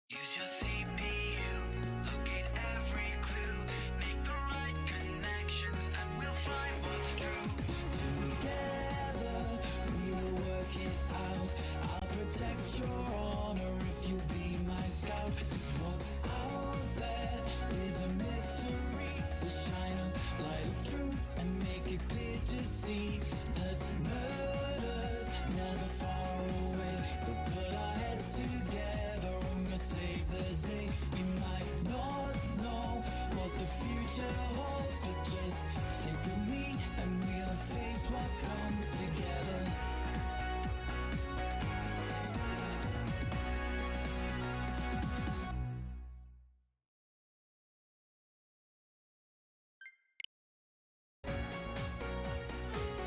Use your CPU, locate every clue, make the right connections, and we'll find what's true. Together, we will work it out. I'll protect your honor if you be my scout. 'Cause what's out there is a mystery. We'll shine a light of truth and make it clear to see that murder's never far away. We'll put our heads together and we'll save the day. We might not know what the future holds, but just stick with me and we'll face what comes together.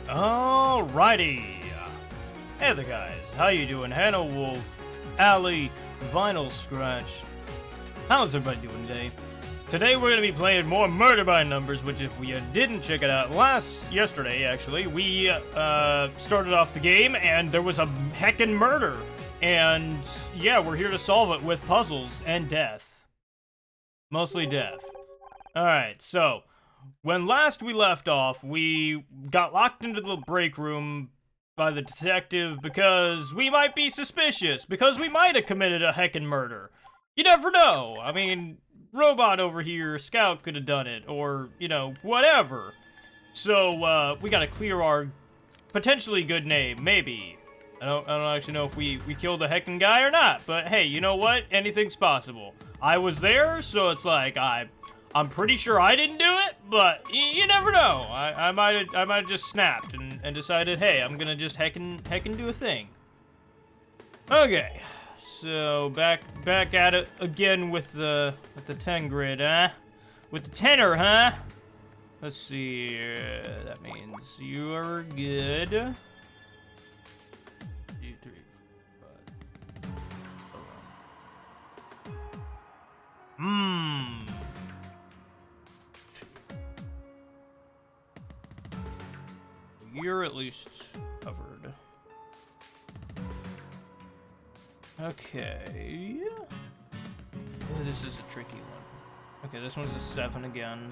Alrighty. Hey there guys, how you doing? Hannah Wolf, Allie, Vinyl Scratch. How's everybody doing today? Today we're going to be playing more Murder by Numbers, which if you didn't check it out yesterday actually, we started off the game and there was a heckin' murder. And yeah, we're here to solve it with puzzles and death. Mostly death. Alright, so when last we left off, we got locked into the break room by the detective because we might be suspicious, because we might have committed a heckin' murder. You never know. I mean, Robot over here, Scout could have done it, or, you know, whatever. So, we gotta clear our potentially good name, maybe. I don't actually know if we killed a heckin' guy or not, but hey, you know what? Anything's possible. I was there, so it's like, I'm pretty sure I didn't do it, but you never know. I might have just snapped and decided, hey, I'm gonna just heckin' do a thing. Okay, so back at it again with the 10 grid, huh? With the tenor, huh? Let's see. That means you are good. 2, 3, 5. You're at least covered. Okay. Oh, this is a tricky one. Okay, this one's a 7 again.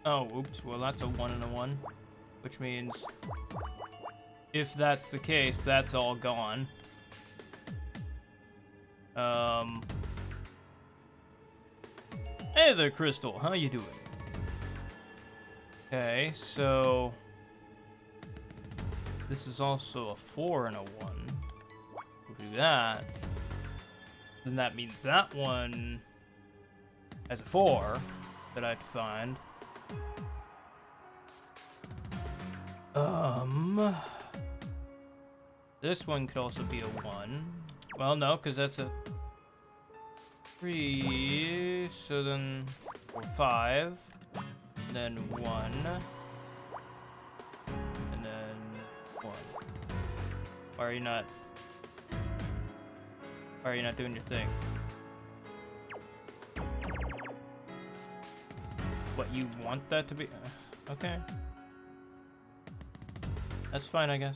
Oh, oops. Well, that's a 1 and a 1. Which means, if that's the case, that's all gone. Hey there, Crystal. How you doing? Okay, so... this is also a 4 and a 1. We'll do that. Then that means that one has a 4 that I have to find. This one could also be a 1. Well, no, because that's a 3. So then, or 5. And then 1. And then 1. Why are you not doing your thing? What, you want that to be? Okay. That's fine, I guess.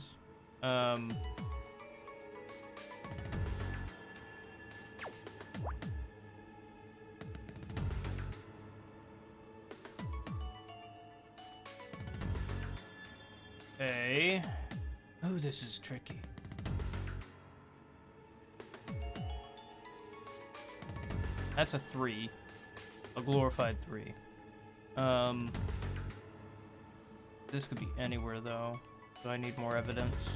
Okay. Oh, this is tricky. That's a 3. A glorified 3. This could be anywhere, though. So I need more evidence.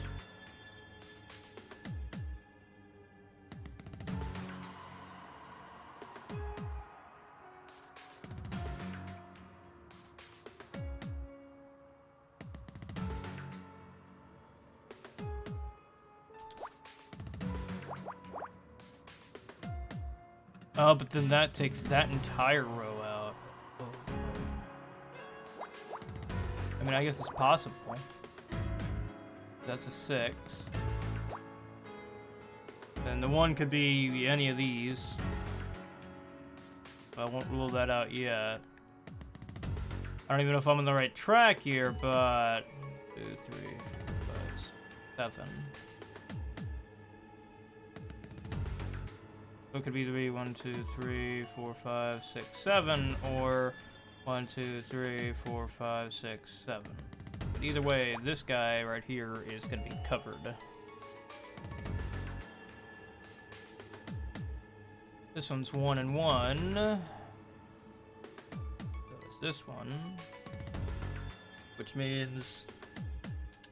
Oh, but then that takes that entire row out. I mean, I guess it's possible. That's a 6. Then the 1 could be any of these. I won't rule that out yet. I don't even know if I'm on the right track here, but 2, 3, 4, 5, 7. So it could either be 1, 2, 3, 4, 5, 6, 7, or 1, 2, 3, 4, 5, 6, 7. But either way, this guy right here is going to be covered. This one's 1 and 1. So is this one. Which means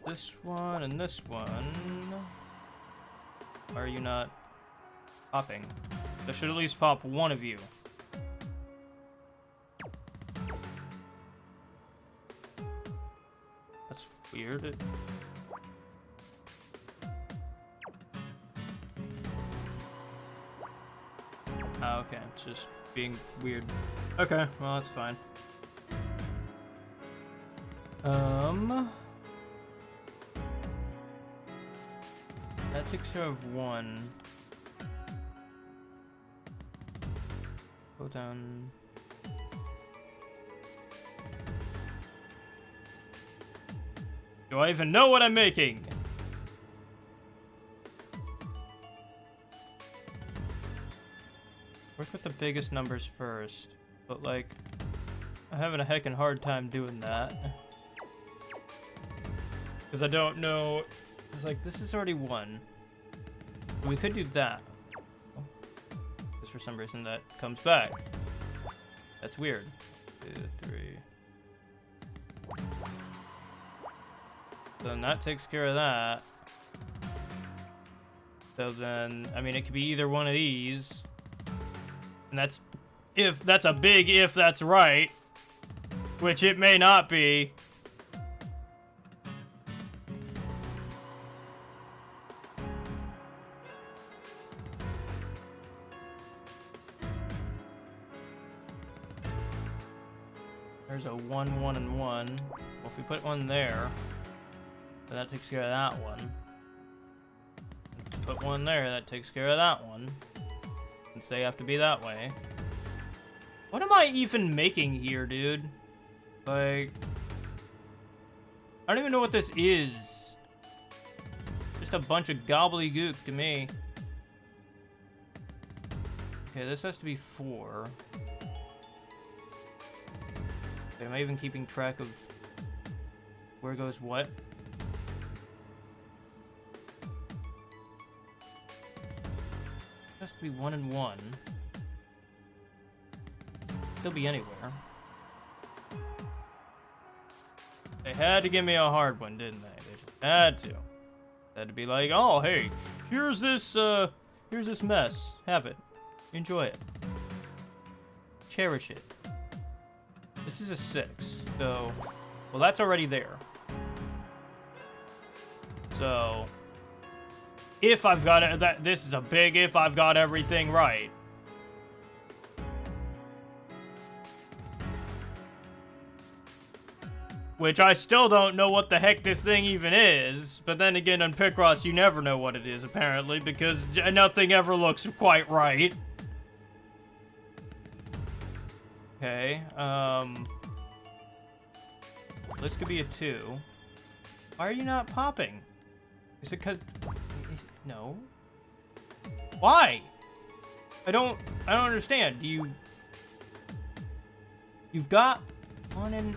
this one and this one. Why are you not popping? I should at least pop one of you. That's weird. Oh, okay, it's just being weird. Okay, well, that's fine. That takes care of 1. Go down. Do I even know what I'm making? Work with the biggest numbers first, but like, I'm having a heckin' hard time doing that. Because I don't know, it's like, this is already 1. We could do that. Because for some reason that comes back. That's weird. 2, 3. So then that takes care of that. So then, I mean, it could be either one of these. And that's if that's a big if that's right, which it may not be. There's a 1, 1, and 1, If we put one there, then that takes care of that one. Put one there, that takes care of that one. Since they have to be that way. What am I even making here, dude? Like, I don't even know what this is. Just a bunch of gobbledygook to me. Okay, this has to be 4. Okay, am I even keeping track of where goes what? It has to be 1 and 1. Still be anywhere. They had to give me a hard one, didn't they? They just had to. They had to be like, oh, hey, here's this mess. Have it. Enjoy it. Cherish it. This is a 6, so... Well, that's already there. So... If I've got it... This is a big if I've got everything right. Which I still don't know what the heck this thing even is. But then again, on Picross, you never know what it is, apparently. Because nothing ever looks quite right. Okay, this could be a 2. Why are you not popping? Is it because... No. Why? I don't understand. Do you... You've got 1 and...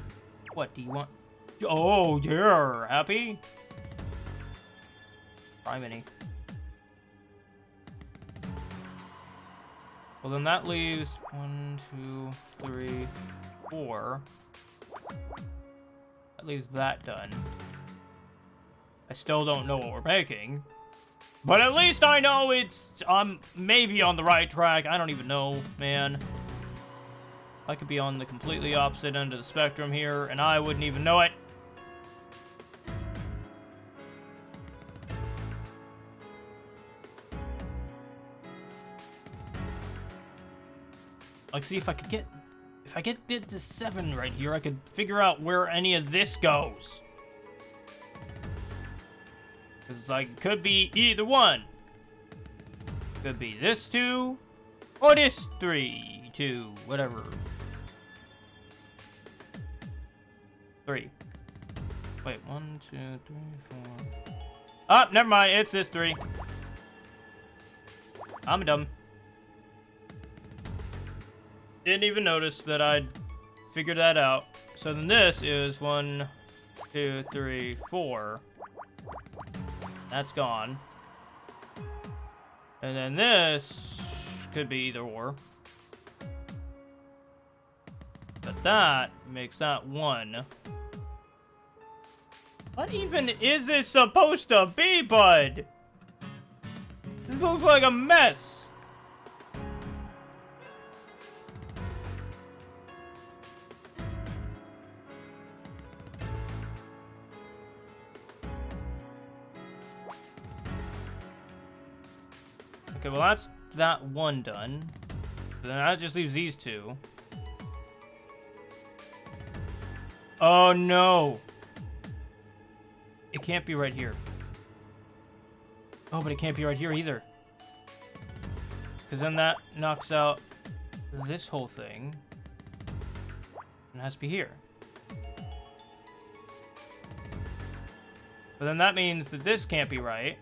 What, do you want... Oh, yeah, happy? Priminy. Well, then that leaves 1, 2, 3, 4. That leaves that done. I still don't know what we're making. But at least I know I'm maybe on the right track. I don't even know, man. I could be on the completely opposite end of the spectrum here, and I wouldn't even know it. Like, see if I get this 7 right here, I could figure out where any of this goes. Because, like, could be either one. Could be this 2, or this 3, 2, whatever. 3. Wait, 1, 2, 3, 4. Oh, never mind, it's this 3. I'm dumb. Didn't even notice that I'd figured that out. So then this is 1, 2, 3, 4. That's gone. And then this could be either or. But that makes that 1. What even is this supposed to be, bud? This looks like a mess. Okay, well that's that 1 done. Then that just leaves these 2. Oh no! It can't be right here. Oh, but it can't be right here either. Because then that knocks out this whole thing. And it has to be here. But then that means that this can't be right.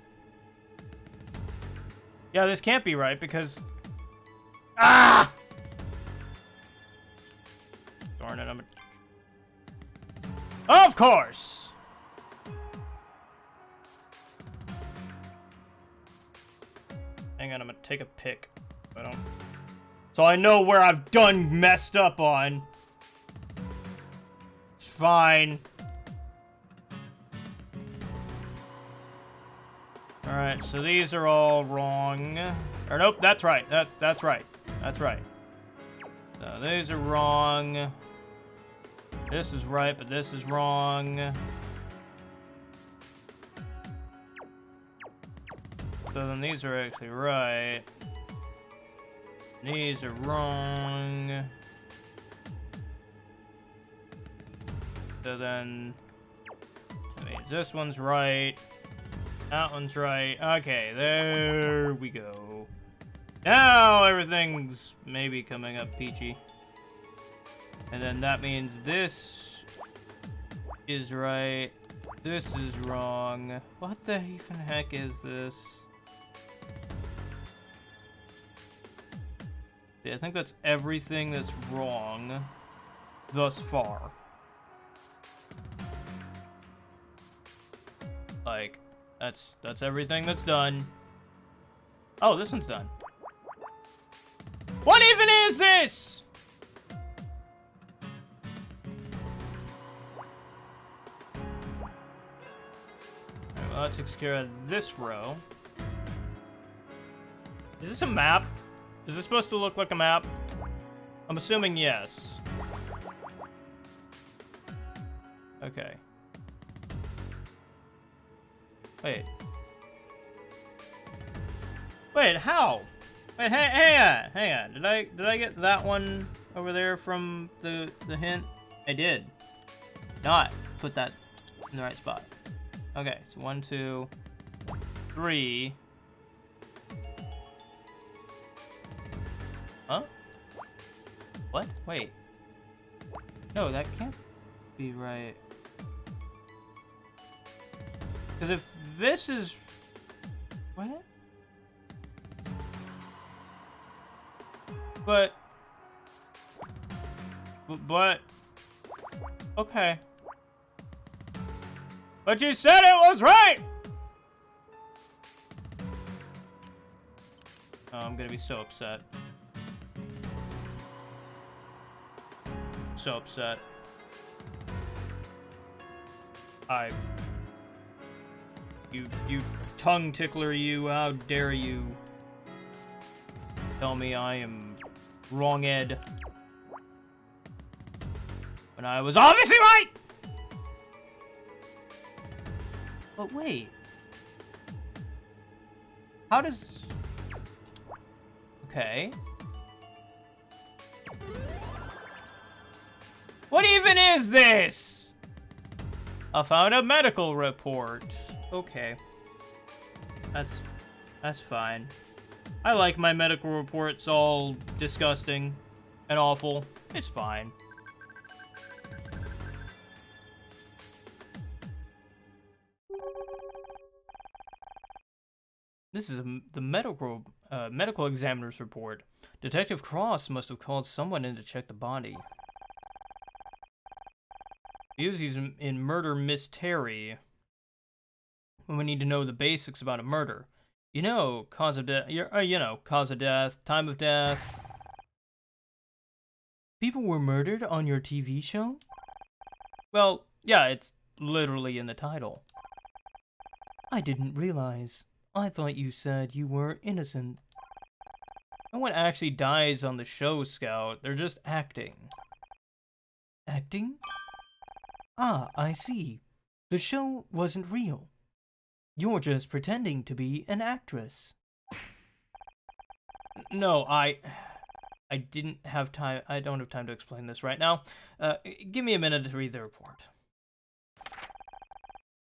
Yeah, this can't be right because... Ah! Darn it, Of course! Hang on, I'm gonna take a pic. So I know where I've done messed up on. It's fine. Alright, so these are all wrong. Or nope, that's right. That's right. That's right. So these are wrong. This is right, but this is wrong. So then these are actually right. These are wrong. So then, that means this one's right. That one's right. Okay, there we go. Now everything's maybe coming up peachy. And then that means this is right. This is wrong. What the even heck is this? Yeah, I think that's everything that's wrong thus far. Like, that's everything that's done. Oh, this one's done. What even is this? Alright, well, that takes care of this row. Is this a map? Is this supposed to look like a map? I'm assuming yes. Okay. Wait. Wait, how? Wait, hang on. Did I get that one over there from the hint? I did. Not put that in the right spot. Okay, so 1, 2, 3. Huh? What? Wait. No, that can't be right. Because if this is... What? But... Okay. But you said it was right! Oh, I'm gonna be so upset. So upset. You tongue tickler, you, how dare you tell me I am wrong, Ed, when I was obviously right! But wait. How does... Okay. What even is this? I found a medical report. Okay. That's fine. I like my medical reports all disgusting and awful. It's fine. This is the medical examiner's report. Detective Cross must have called someone in to check the body. He's in murder mystery. We need to know the basics about a murder. You know, cause of death. Cause of death, time of death. People were murdered on your TV show? Well, yeah, it's literally in the title. I didn't realize. I thought you said you were innocent. No one actually dies on the show, Scout. They're just acting. Acting? Ah, I see. The show wasn't real. You're just pretending to be an actress. No, I didn't have time. I don't have time to explain this right now. Give me a minute to read the report.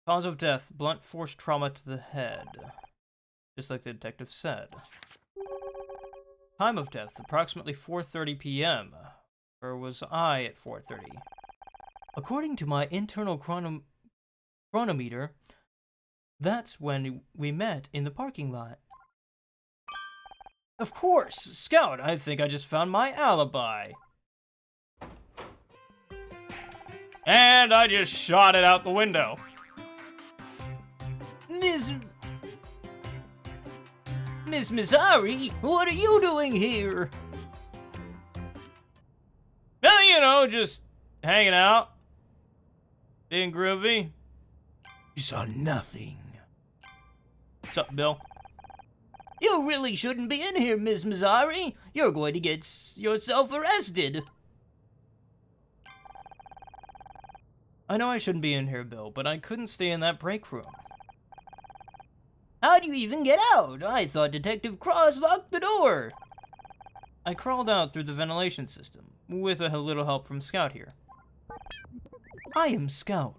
Cause of death, blunt force trauma to the head. Just like the detective said. Time of death, approximately 4:30 p.m. Or was I at 4:30? According to my internal chronometer, that's when we met in the parking lot. Of course! Scout, I think I just found my alibi. And I just shot it out the window. Miss Mizrahi, what are you doing here? Well, you know, just hanging out. Being groovy. You saw nothing. What's up, Bill? You really shouldn't be in here, Miss Mizrahi. You're going to get yourself arrested. I know I shouldn't be in here, Bill, but I couldn't stay in that break room. How'd you even get out? I thought Detective Cross locked the door. I crawled out through the ventilation system, with a little help from Scout here. I am Scout.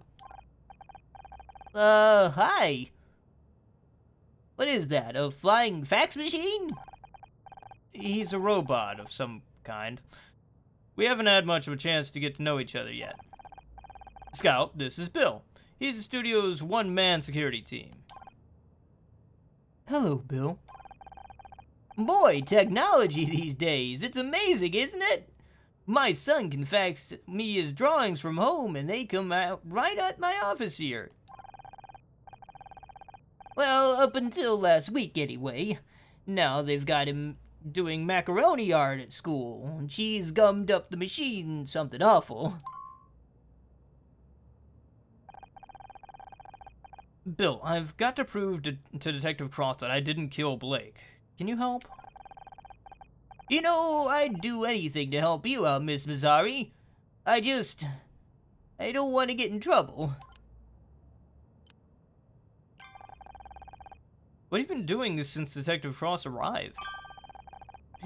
Hi. What is that, a flying fax machine? He's a robot of some kind. We haven't had much of a chance to get to know each other yet. Scout, this is Bill. He's the studio's one-man security team. Hello, Bill. Boy, technology these days. It's amazing, isn't it? My son can fax me his drawings from home and they come out right at my office here. Well, up until last week anyway. Now they've got him doing macaroni art at school. And she's gummed up the machine something awful. Bill, I've got to prove to Detective Cross that I didn't kill Blake. Can you help? You know, I'd do anything to help you out, Miss Mizrahi. I don't want to get in trouble. What have you been doing since Detective Cross arrived?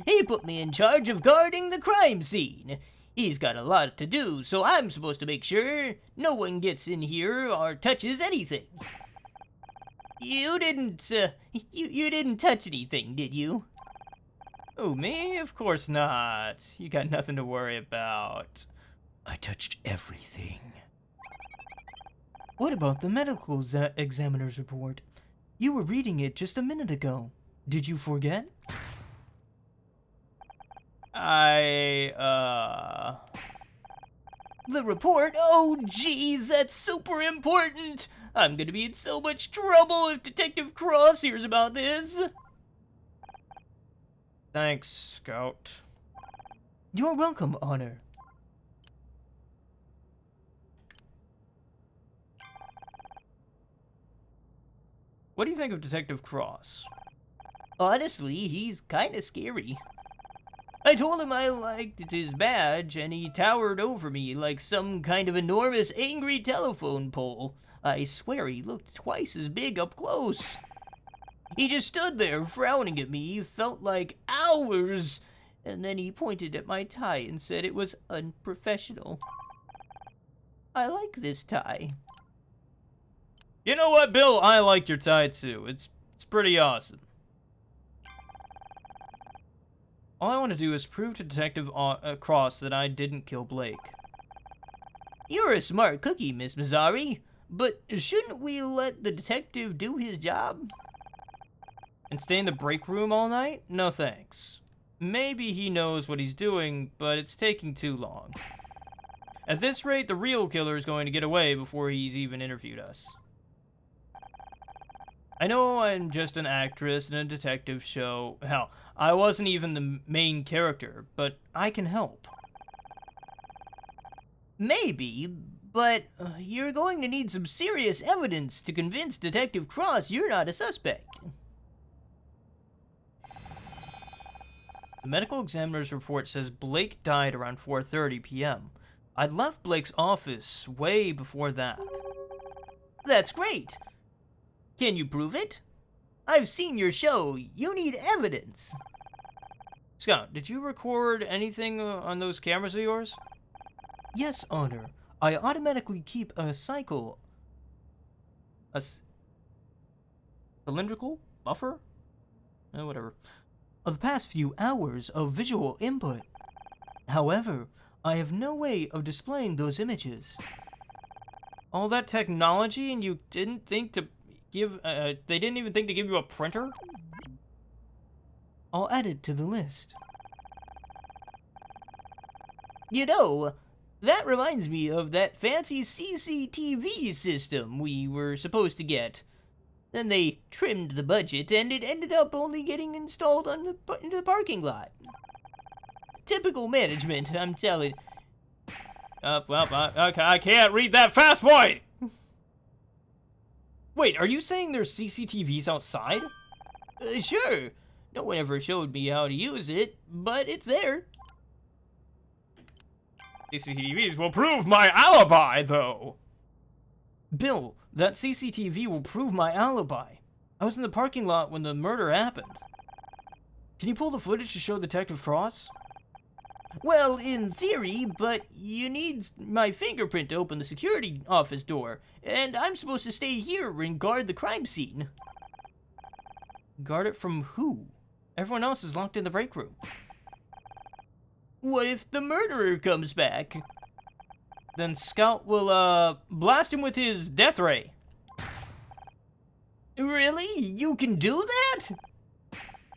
He put me in charge of guarding the crime scene. He's got a lot to do, so I'm supposed to make sure no one gets in here or touches anything. You didn't, you didn't touch anything, did you? Oh, me? Of course not. You got nothing to worry about. I touched everything. What about the medical examiner's report? You were reading it just a minute ago. Did you forget? The report? Oh, geez, that's super important. I'm gonna be in so much trouble if Detective Cross hears about this. Thanks, Scout. You're welcome, Honor. What do you think of Detective Cross? Honestly, he's kinda scary. I told him I liked his badge, and he towered over me like some kind of enormous angry telephone pole. I swear he looked twice as big up close. He just stood there frowning at me, felt like hours, and then he pointed at my tie and said it was unprofessional. I like this tie. You know what, Bill? I like your tie too. It's pretty awesome. All I want to do is prove to Detective Cross that I didn't kill Blake. You're a smart cookie, Miss Mizrahi, but shouldn't we let the detective do his job? And stay in the break room all night? No thanks. Maybe he knows what he's doing, but it's taking too long. At this rate, the real killer is going to get away before he's even interviewed us. I know I'm just an actress in a detective show. Hell, I wasn't even the main character, but I can help. Maybe, but you're going to need some serious evidence to convince Detective Cross you're not a suspect. The medical examiner's report says Blake died around 4:30 p.m. I'd left Blake's office way before that. That's great. Can you prove it? I've seen your show. You need evidence. Scout, did you record anything on those cameras of yours? Yes, Honor. I automatically keep a cycle. Cylindrical? Buffer? Whatever. Of the past few hours of visual input. However, I have no way of displaying those images. All that technology and you didn't think to give, they didn't even think to give you a printer? I'll add it to the list. You know, that reminds me of that fancy CCTV system we were supposed to get. Then they trimmed the budget and it ended up only getting installed into the parking lot. Typical management, I'm telling. Okay, I can't read that fast, boy! Wait, are you saying there's CCTVs outside? Sure. No one ever showed me how to use it, but it's there. CCTVs will prove my alibi, though! Bill, that CCTV will prove my alibi. I was in the parking lot when the murder happened. Can you pull the footage to show Detective Cross? Well, in theory, but you need my fingerprint to open the security office door, and I'm supposed to stay here and guard the crime scene. Guard it from who? Everyone else is locked in the break room. What if the murderer comes back? Then Scout will, blast him with his death ray. Really? You can do that?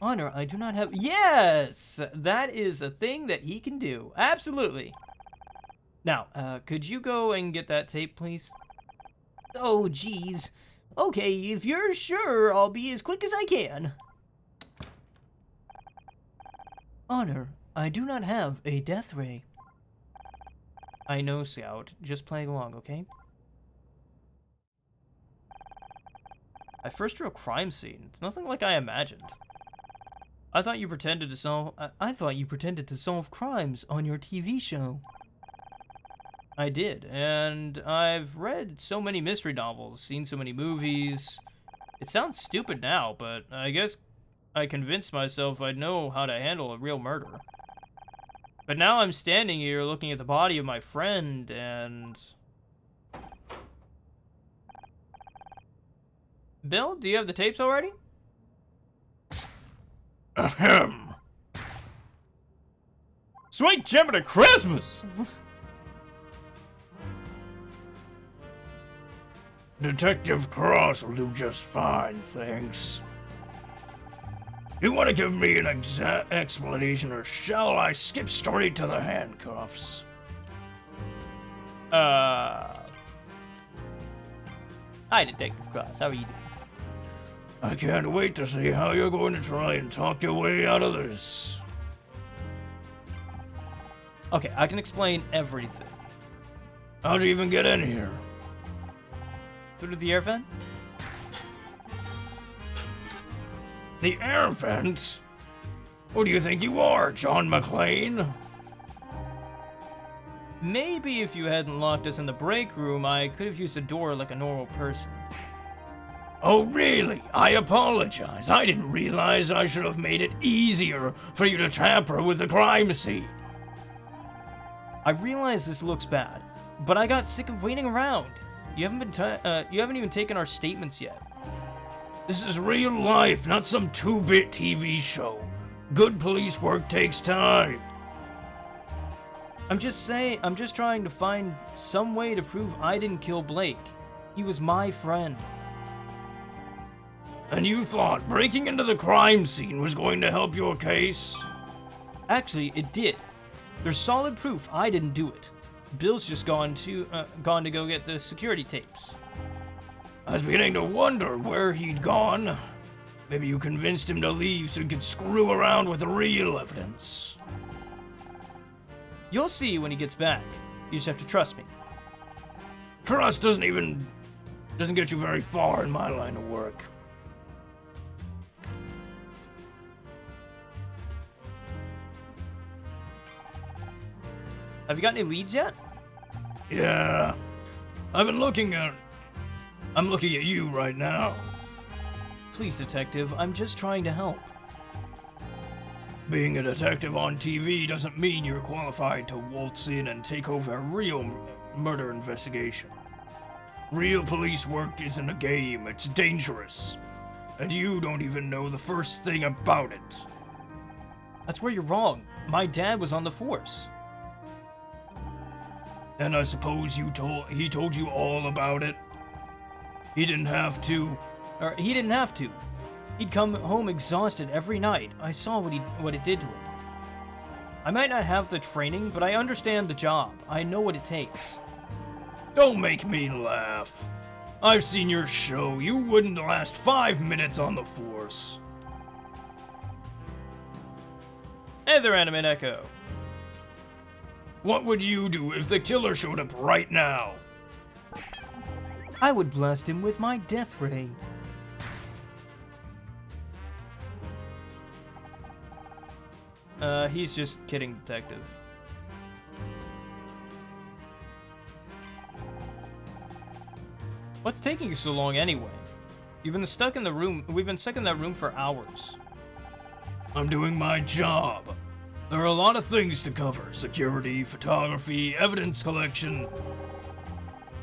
Honor, I do not have... Yes! That is a thing that he can do. Absolutely. Now, could you go and get that tape, please? Oh, geez. Okay, if you're sure, I'll be as quick as I can. Honor, I do not have a death ray. I know, Scout. Just play along, okay? I first drew a crime scene. It's nothing like I imagined. I thought you pretended to solve crimes on your TV show. I did, and I've read so many mystery novels, seen so many movies. It sounds stupid now, but I guess I convinced myself I'd know how to handle a real murder. But now I'm standing here looking at the body of my friend, and... Bill, do you have the tapes already? Ahem. Sweet Jiminy Christmas! Detective Cross will do just fine, thanks. You want to give me an exact explanation, or shall I skip straight to the handcuffs? Hi, Detective Cross. How are you doing? I can't wait to see how you're going to try and talk your way out of this. Okay, I can explain everything. How'd you even get in here? Through the air vent? The air vent? Who do you think you are, John McClane? Maybe if you hadn't locked us in the break room, I could have used a door like a normal person. Oh, really? I apologize. I didn't realize I should have made it easier for you to tamper with the crime scene. I realize this looks bad, but I got sick of waiting around. You haven't even taken our statements yet. This is real life, not some 2-bit TV show. Good police work takes time. I'm just trying to find some way to prove I didn't kill Blake. He was my friend. And you thought breaking into the crime scene was going to help your case? Actually, it did. There's solid proof I didn't do it. Bill's just gone to go get the security tapes. I was beginning to wonder where he'd gone. Maybe you convinced him to leave so he could screw around with the real evidence. You'll see when he gets back. You just have to trust me. Trust doesn't get you very far in my line of work. Have you got any leads yet? Yeah. I'm looking at you right now. Please, Detective, I'm just trying to help. Being a detective on TV doesn't mean you're qualified to waltz in and take over a real murder investigation. Real police work isn't a game, it's dangerous. And you don't even know the first thing about it. That's where you're wrong. My dad was on the force. And I suppose he told you all about it? He didn't have to. He didn't have to. He'd come home exhausted every night. I saw what it did to him. I might not have the training, but I understand the job. I know what it takes. Don't make me laugh. I've seen your show. You wouldn't last 5 minutes on the force. Hey there, Animate Echo. What would you do if the killer showed up right now? I would blast him with my death ray. He's just kidding, Detective. What's taking you so long anyway? You've been stuck in the room. We've been stuck in that room for hours. I'm doing my job. There are a lot of things to cover. Security, photography, evidence collection.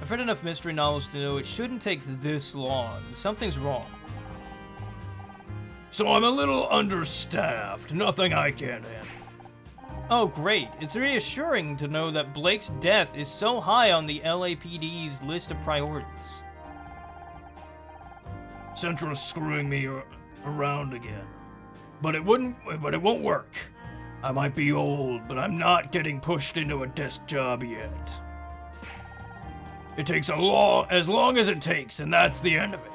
I've read enough mystery novels to know it shouldn't take this long. Something's wrong. So I'm a little understaffed. Nothing I can't handle. Oh, great. It's reassuring to know that Blake's death is so high on the LAPD's list of priorities. Central's screwing me around again. But it won't work. I might be old, but I'm not getting pushed into a desk job yet. It takes as long as it takes, and that's the end of it.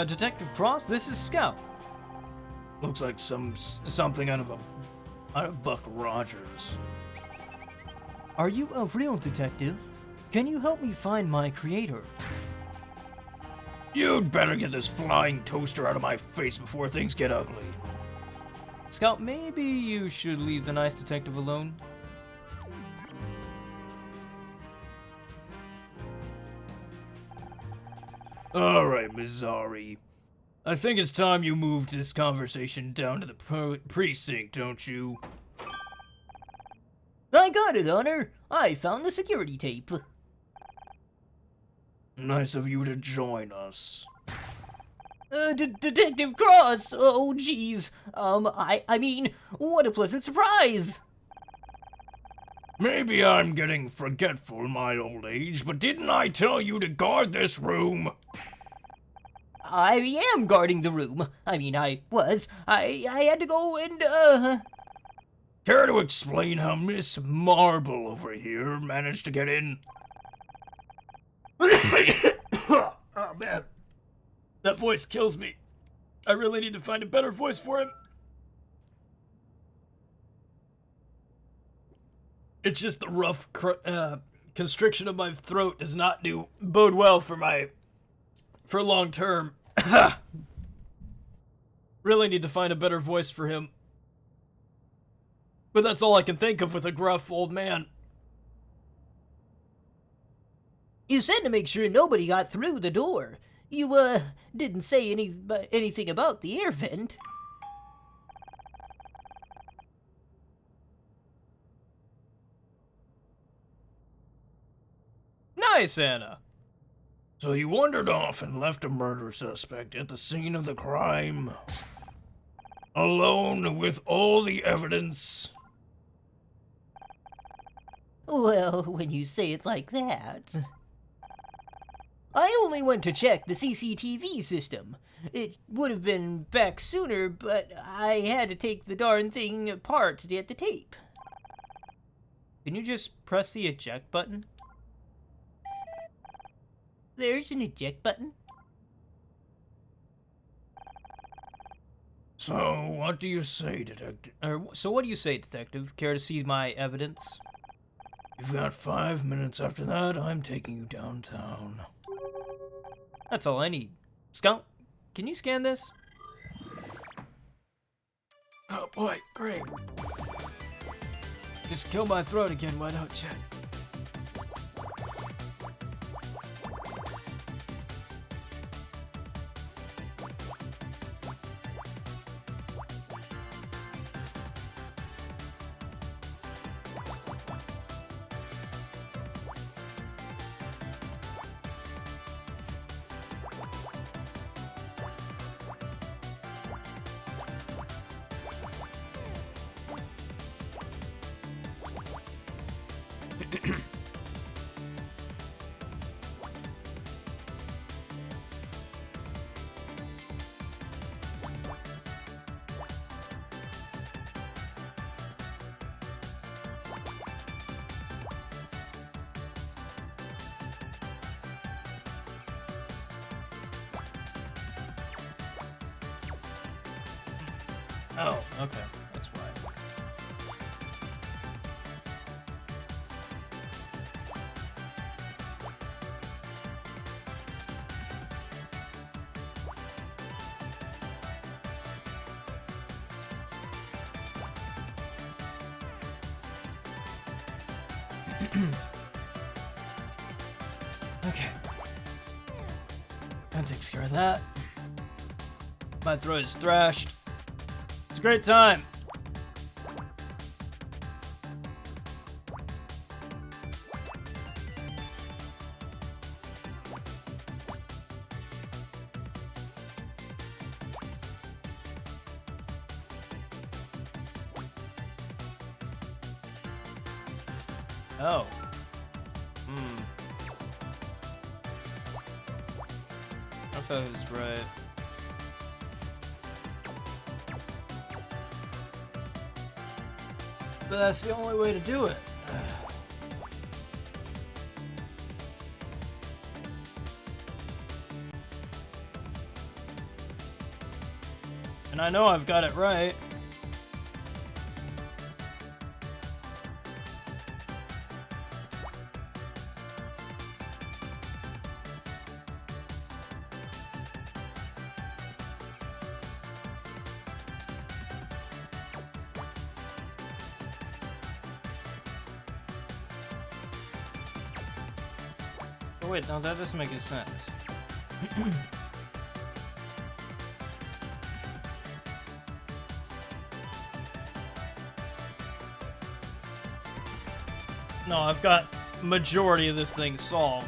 Detective Cross, this is Scout. Looks like something out of Buck Rogers. Are you a real detective? Can you help me find my creator? You'd better get this flying toaster out of my face before things get ugly. Scout, maybe you should leave the nice detective alone. Alright, Mizrahi. I think it's time you moved this conversation down to the precinct, don't you? I got it, Honor. I found the security tape. Nice of you to join us. Detective Cross! Oh, jeez. I mean, what a pleasant surprise! Maybe I'm getting forgetful in my old age, but didn't I tell you to guard this room? I am guarding the room. I mean, I had to go and, Care to explain how Miss Marble over here managed to get in? Oh, man. That voice kills me. I really need to find a better voice for him. It's just the rough constriction of my throat does not bode well for long term. Really need to find a better voice for him. But that's all I can think of with a gruff old man. You said to make sure nobody got through the door. You, didn't say anything about the air vent. Nice, Anna. So you wandered off and left a murder suspect at the scene of the crime, alone with all the evidence? Well, when you say it like that. I only went to check the CCTV system. It would have been back sooner, but I had to take the darn thing apart to get the tape. Can you just press the eject button? There's an eject button. So, what do you say, Detective? So what do you say, Detective? Care to see my evidence? You've got 5 minutes. After that, I'm taking you downtown. That's all I need. Scout, can you scan this? Oh boy, great. Just kill my throat again, why don't you? Oh, okay. That's why. Okay. That takes care of that. My throat is thrashed. It's a great time. Oh. I thought it was right. But that's the only way to do it. And I know I've got it right. Oh wait, no, that doesn't make any sense. No, I've got majority of this thing solved.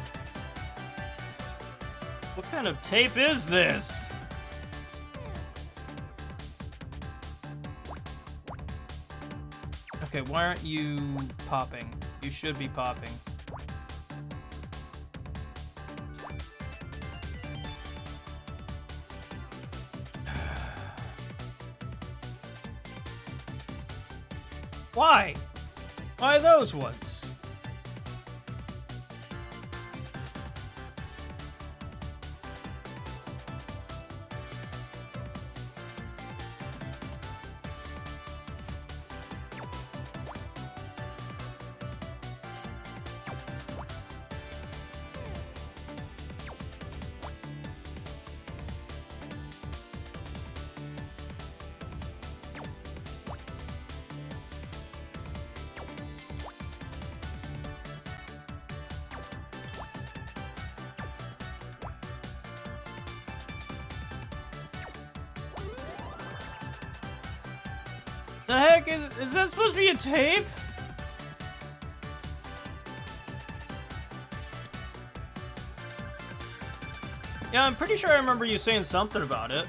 What kind of tape is this? Okay, why aren't you popping? You should be popping. Why? Why those ones? The heck is that supposed to be a tape? Yeah, I'm pretty sure I remember you saying something about it.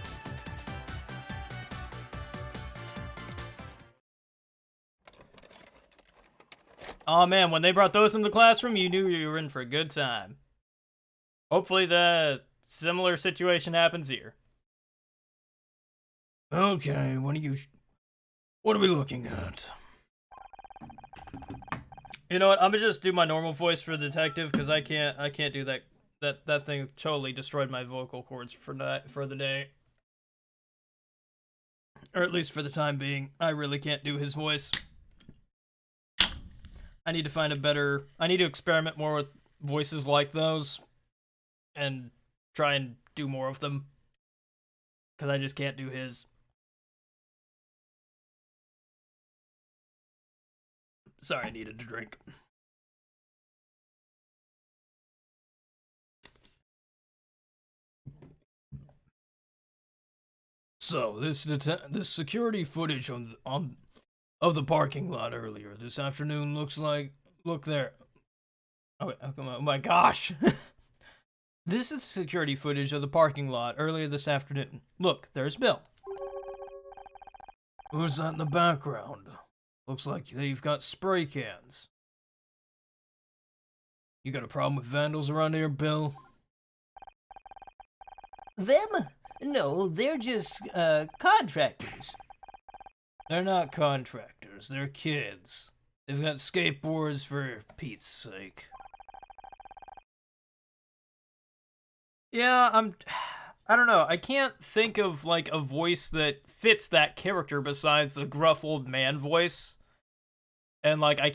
Oh man, when they brought those in the classroom, you knew you were in for a good time. Hopefully the similar situation happens here. Okay, what are we looking at? You know what? I'm gonna just do my normal voice for the detective because I can't do that. That thing totally destroyed my vocal cords for the day. Or at least for the time being. I really can't do his voice. I need to find a better... I need to experiment more with voices like those. And try and do more of them. Because I just can't do his. Sorry, I needed a drink. So, this security footage of the parking lot earlier this afternoon looks like... Look there. Oh, wait, oh my gosh! This is security footage of the parking lot earlier this afternoon. Look, there's Bill. Who's that in the background? Looks like they've got spray cans. You got a problem with vandals around here, Bill? Them? No, they're just, contractors. They're not contractors, they're kids. They've got skateboards for Pete's sake. Yeah, I don't know. I can't think of, like, a voice that fits that character besides the gruff old man voice. And, like, I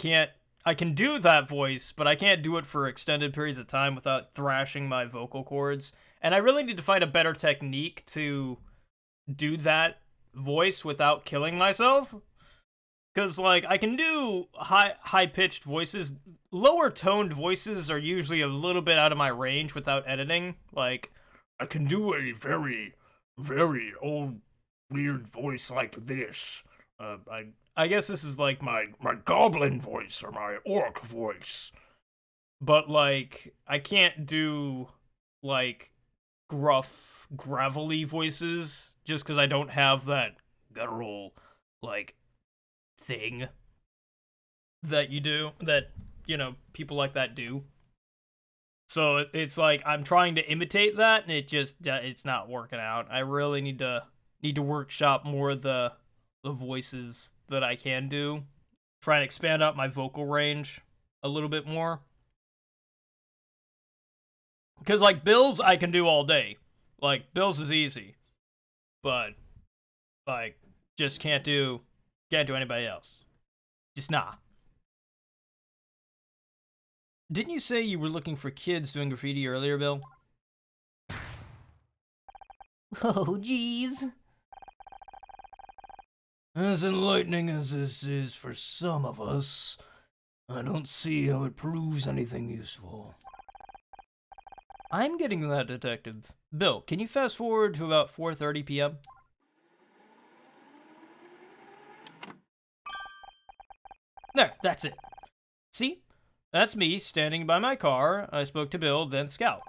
can do that voice, but I can't do it for extended periods of time without thrashing my vocal cords. And I really need to find a better technique to do that voice without killing myself. Because, like, I can do high-pitched voices. Lower-toned voices are usually a little bit out of my range without editing. Like, I can do a very, very old, weird voice like this. I guess this is, like, my goblin voice or my orc voice. But, like, I can't do, like, gruff, gravelly voices just because I don't have that guttural, like, thing that people like that do. So it's like I'm trying to imitate that, and it's not working out. I really need to workshop more of the voices that I can do. Try and expand out my vocal range a little bit more. Because, like, Bill's I can do all day. Like, Bill's is easy. But, like, just can't do anybody else. Just nah. Didn't you say you were looking for kids doing graffiti earlier, Bill? Oh, geez. As enlightening as this is for some of us, I don't see how it proves anything useful. I'm getting that, Detective. Bill, can you fast forward to about 4:30 p.m.? There, that's it. See? That's me standing by my car. I spoke to Bill, then Scout.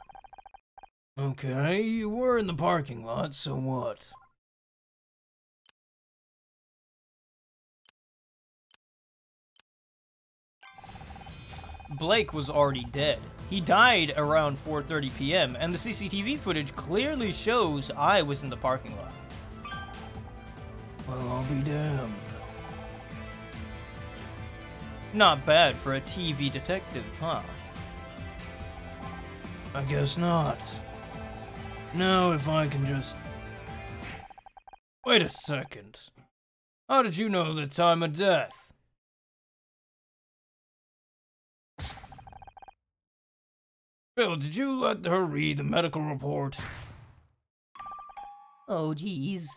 Okay, you were in the parking lot, so what? Blake was already dead. He died around 4:30 p.m., and the CCTV footage clearly shows I was in the parking lot. Well, I'll be damned. Not bad for a TV detective, huh? I guess not. Now, if I can just... Wait a second. How did you know the time of death? Bill, did you let her read the medical report? Oh, geez.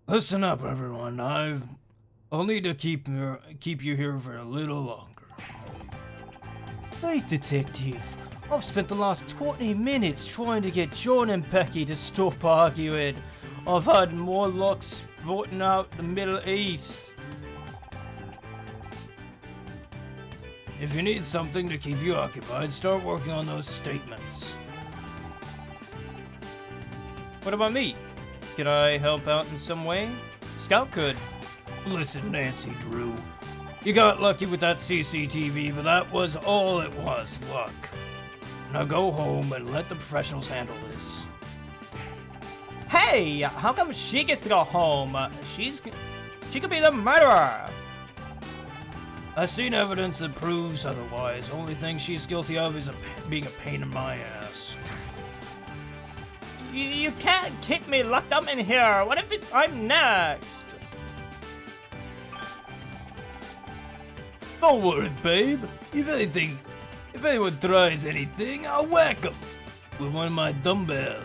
Listen up, everyone. I'll need to keep you here for a little longer. Nice, Detective. I've spent the last 20 minutes trying to get John and Becky to stop arguing. I've had more luck spotting out the Middle East. If you need something to keep you occupied, start working on those statements. What about me? Could I help out in some way? Scout could. Listen, Nancy Drew. You got lucky with that CCTV, but that was all it was, luck. Now go home and let the professionals handle this. Hey, how come she gets to go home? She could be the murderer. I've seen evidence that proves otherwise. Only thing she's guilty of is being a pain in my ass. You can't keep me locked up in here. What if I'm next? Don't worry, babe. If anyone tries anything, I'll whack them with one of my dumbbells.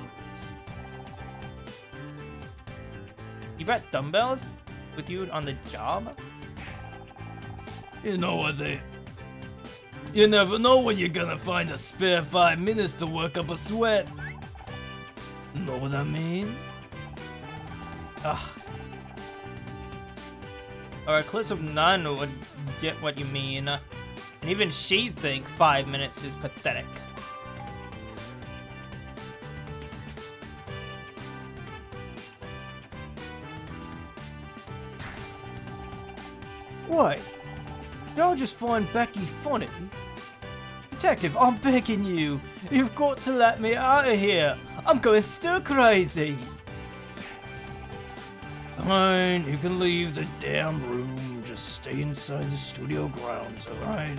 You brought dumbbells with you on the job? You know what You never know when you're gonna find a spare 5 minutes to work up a sweat. Know what I mean? Ugh. Or a clip of none would get what you mean. And even she'd think 5 minutes is pathetic. What? Y'all just find Becky funny? Detective, I'm begging you. You've got to let me out of here. I'm going stir crazy. Fine, you can leave the damn room. Just stay inside the studio grounds, alright?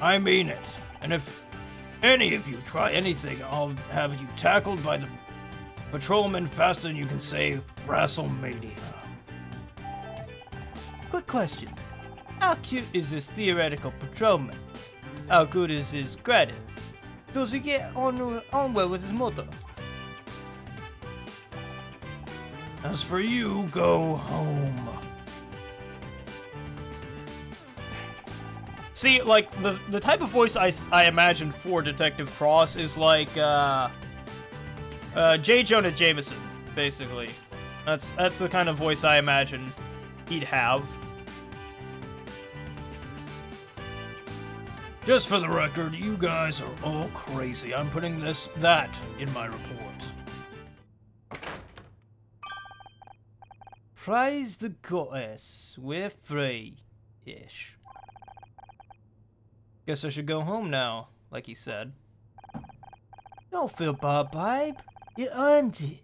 I mean it. And if any of you try anything, I'll have you tackled by the patrolman faster than you can say WrestleMania. quick question. How cute is this theoretical patrolman? How good is his credit? Does he get on well with his mother? As for you, go home. See, like, the type of voice I imagine for Detective Cross is like, J. Jonah Jameson, basically. That's the kind of voice I imagine he'd have. Just for the record, you guys are all crazy. I'm putting that in my report. Praise the goddess. We're free-ish. Guess I should go home now, like he said. Don't feel bad, babe. You earned it.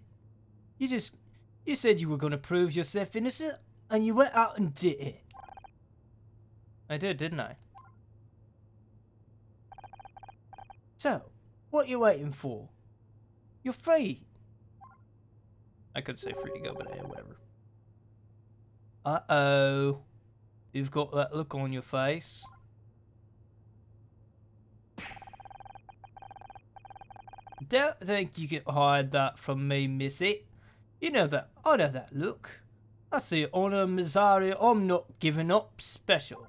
You said you were gonna prove yourself innocent, and you went out and did it. I did, didn't I? So, what you waiting for? You're free. I could say free to go, but whatever. Uh-oh. You've got that look on your face. Don't think you can hide that from me, missy. You know that. I know that look. I see Honor Mizrahi. I'm not giving up special.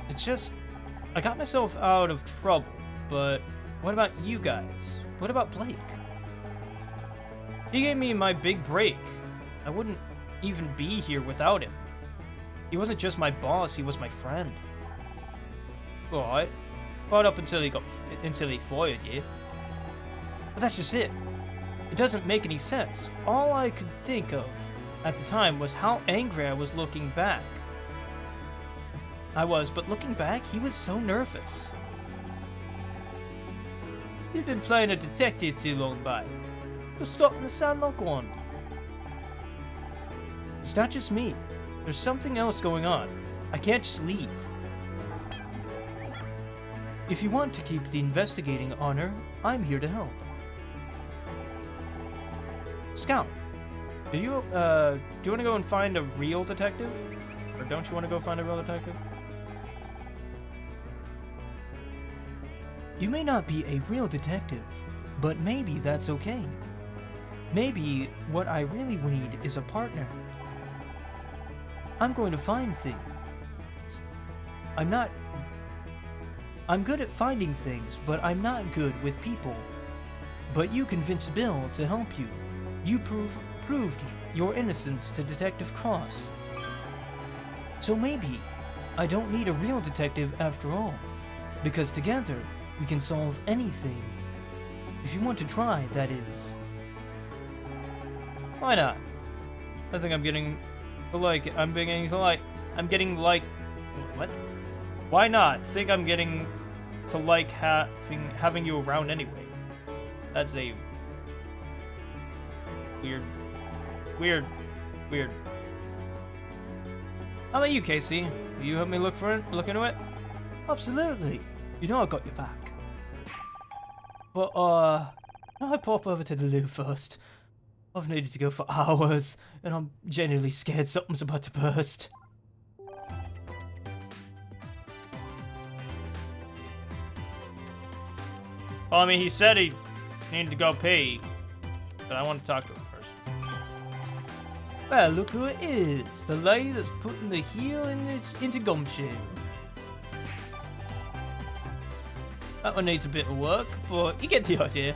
It's just, I got myself out of trouble, but what about you guys? What about Blake? He gave me my big break. I wouldn't even be here without him. He wasn't just my boss, he was my friend. Right. Right up until he fired you. But that's just it. It doesn't make any sense. All I could think of at the time was how angry I was looking back. But looking back, he was so nervous. You've been playing a detective too long, babe. You're starting to sound like one. It's not just me. There's something else going on. I can't just leave. If you want to keep the investigating, Honor, I'm here to help. Scout, do you want to go and find a real detective? Or don't you want to go find a real detective? You may not be a real detective, but maybe that's okay. Maybe what I really need is a partner. I'm going to find things. I'm good at finding things, but I'm not good with people. But you convinced Bill to help you. You proved your innocence to Detective Cross. So maybe I don't need a real detective after all, because together we can solve anything. If you want to try, that is. Why not? I think I'm getting like what? Why not? Think I'm getting to like having you around anyway. That's a weird. How about you, Casey? Will you help me look into it? Absolutely. You know I got your back. But I pop over to the loo first. I've needed to go for hours, and I'm genuinely scared something's about to burst. Well, I mean, he said he needed to go pee, but I want to talk to him first. Well, look who it is. The lady that's putting the heel into gumption. That one needs a bit of work, but you get the idea.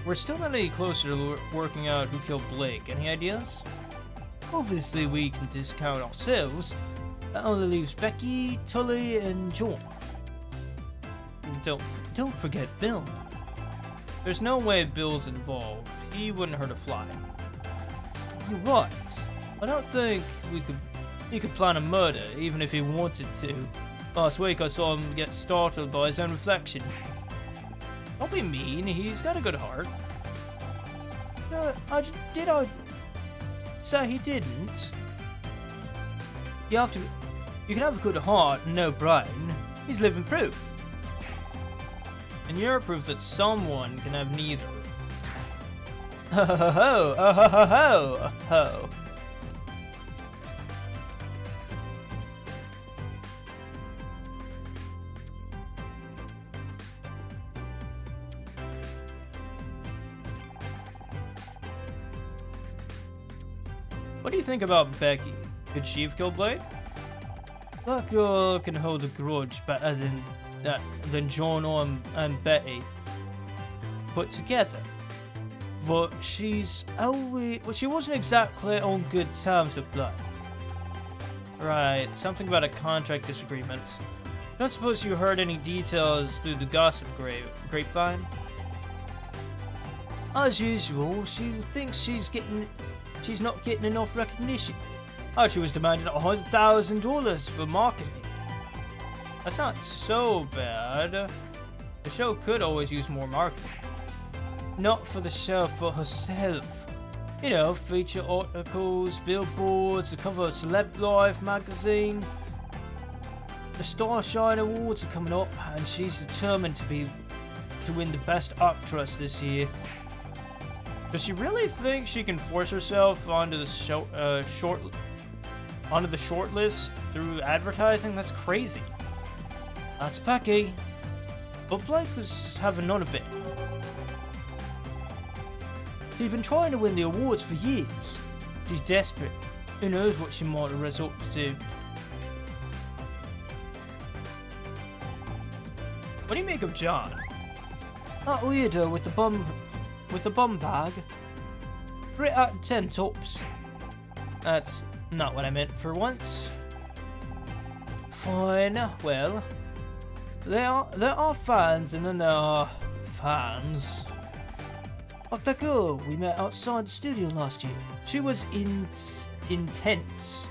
We're still not any closer to working out who killed Blake. Any ideas? Obviously, we can discount ourselves. That only leaves Becky, Tully, and John. Don't forget Bill. There's no way Bill's involved. He wouldn't hurt a fly. You're right. I don't think he could plan a murder, even if he wanted to. Last week I saw him get startled by his own reflection. Don't be mean, he's got a good heart. Did I say he didn't? You can have a good heart and no brain. He's living proof. And you're proof that someone can have neither. Ho ho ho ho ho ho ho ho. What do you think about Becky? Could she have killed Blade? That girl can hold a grudge better than John and Betty put together. But she wasn't exactly on good terms with Blade. Right, something about a contract disagreement. Don't suppose you heard any details through the gossip grapevine? As usual, she thinks she's not getting enough recognition. She was demanding $100,000 for marketing. That's not so bad. The show could always use more marketing. Not for the show, for herself. You know, feature articles, billboards, the cover of Celeb Life magazine. The Starshine Awards are coming up, and she's determined to win the Best Actress this year. Does she really think she can force herself onto the short list through advertising? That's crazy. That's Becky. But Blake was having none of it. She's been trying to win the awards for years. She's desperate. Who knows what she might resort to. What do you make of John? That weirdo with the bum bag. 3 out of 10 tops. That's not what I meant for once. Fine, well, there are fans, and then there are fans. Like the girl we met outside the studio last year. She was intense.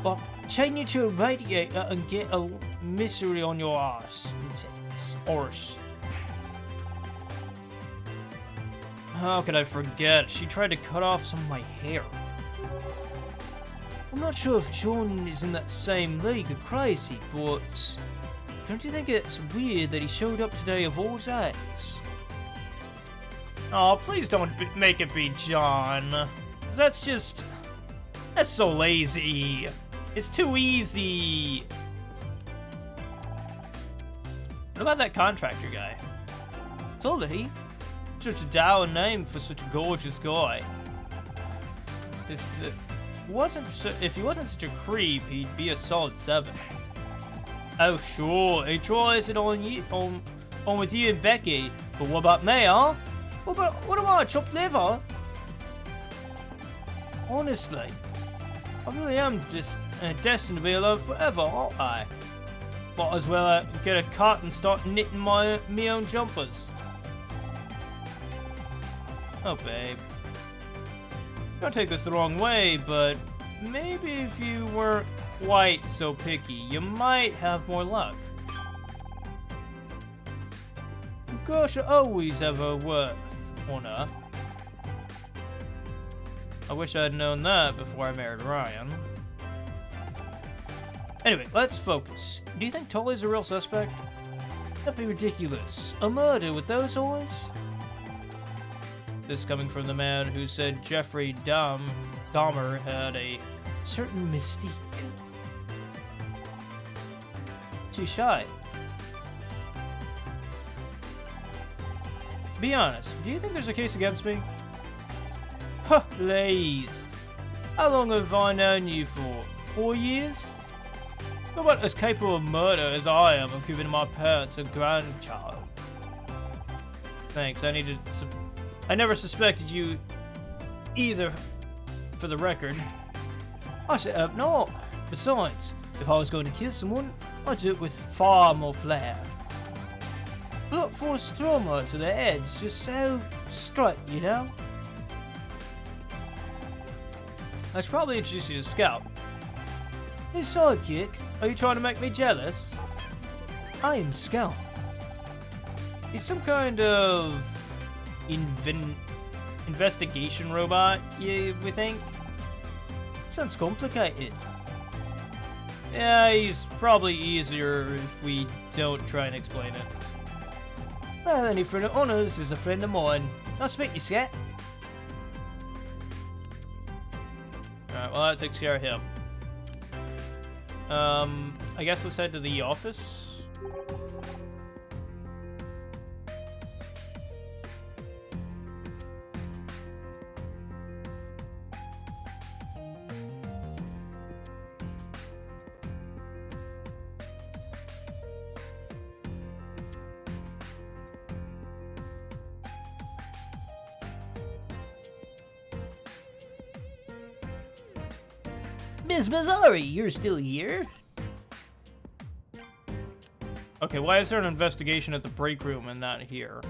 But chain you to a radiator and get a misery on your ass. Intense. Arse. How could I forget? She tried to cut off some of my hair. I'm not sure if John is in that same league of crazy, but don't you think it's weird that he showed up today of all days? Oh, please don't make it be John. That's so lazy. It's too easy. What about that contractor guy? Told he. Such a down name for such a gorgeous guy. If he wasn't such a creep, he'd be a solid 7. Oh sure, he tries it on with you and Becky. But what about me, huh? What about chopped liver? Honestly, I really am just destined to be alone forever, aren't I? Might as well get a cut and start knitting me own jumpers. Oh, babe. Don't take this the wrong way, but maybe if you weren't quite so picky, you might have more luck. Gosh, I always have a worth, Honor. I wish I'd known that before I married Ryan. Anyway, let's focus. Do you think Tully's a real suspect? That'd be ridiculous. A murder with those eyes? This coming from the man who said Jeffrey Dahmer had a certain mystique. Too shy. Be honest, do you think there's a case against me? Huh, please. How long have I known you for? 4 years? You're about as capable of murder as I am of giving my parents a grandchild. Thanks, I never suspected you either, for the record. I set up not. Besides, if I was going to kill someone, I'd do it with far more flair. Blunt force trauma to the head, just so straight, you know? I should probably introduce you to Scout. His sidekick? Are you trying to make me jealous? I am Scout. He's some kind of investigation robot, we think? Sounds complicated. Yeah, he's probably easier if we don't try and explain it. Well, any friend of Honor's is a friend of mine. Nice to meet you, Scat. Alright, well that takes care of him. I guess let's head to the office. Miss Mizrahi, you're still here? Okay, why is there an investigation at the break room and not here?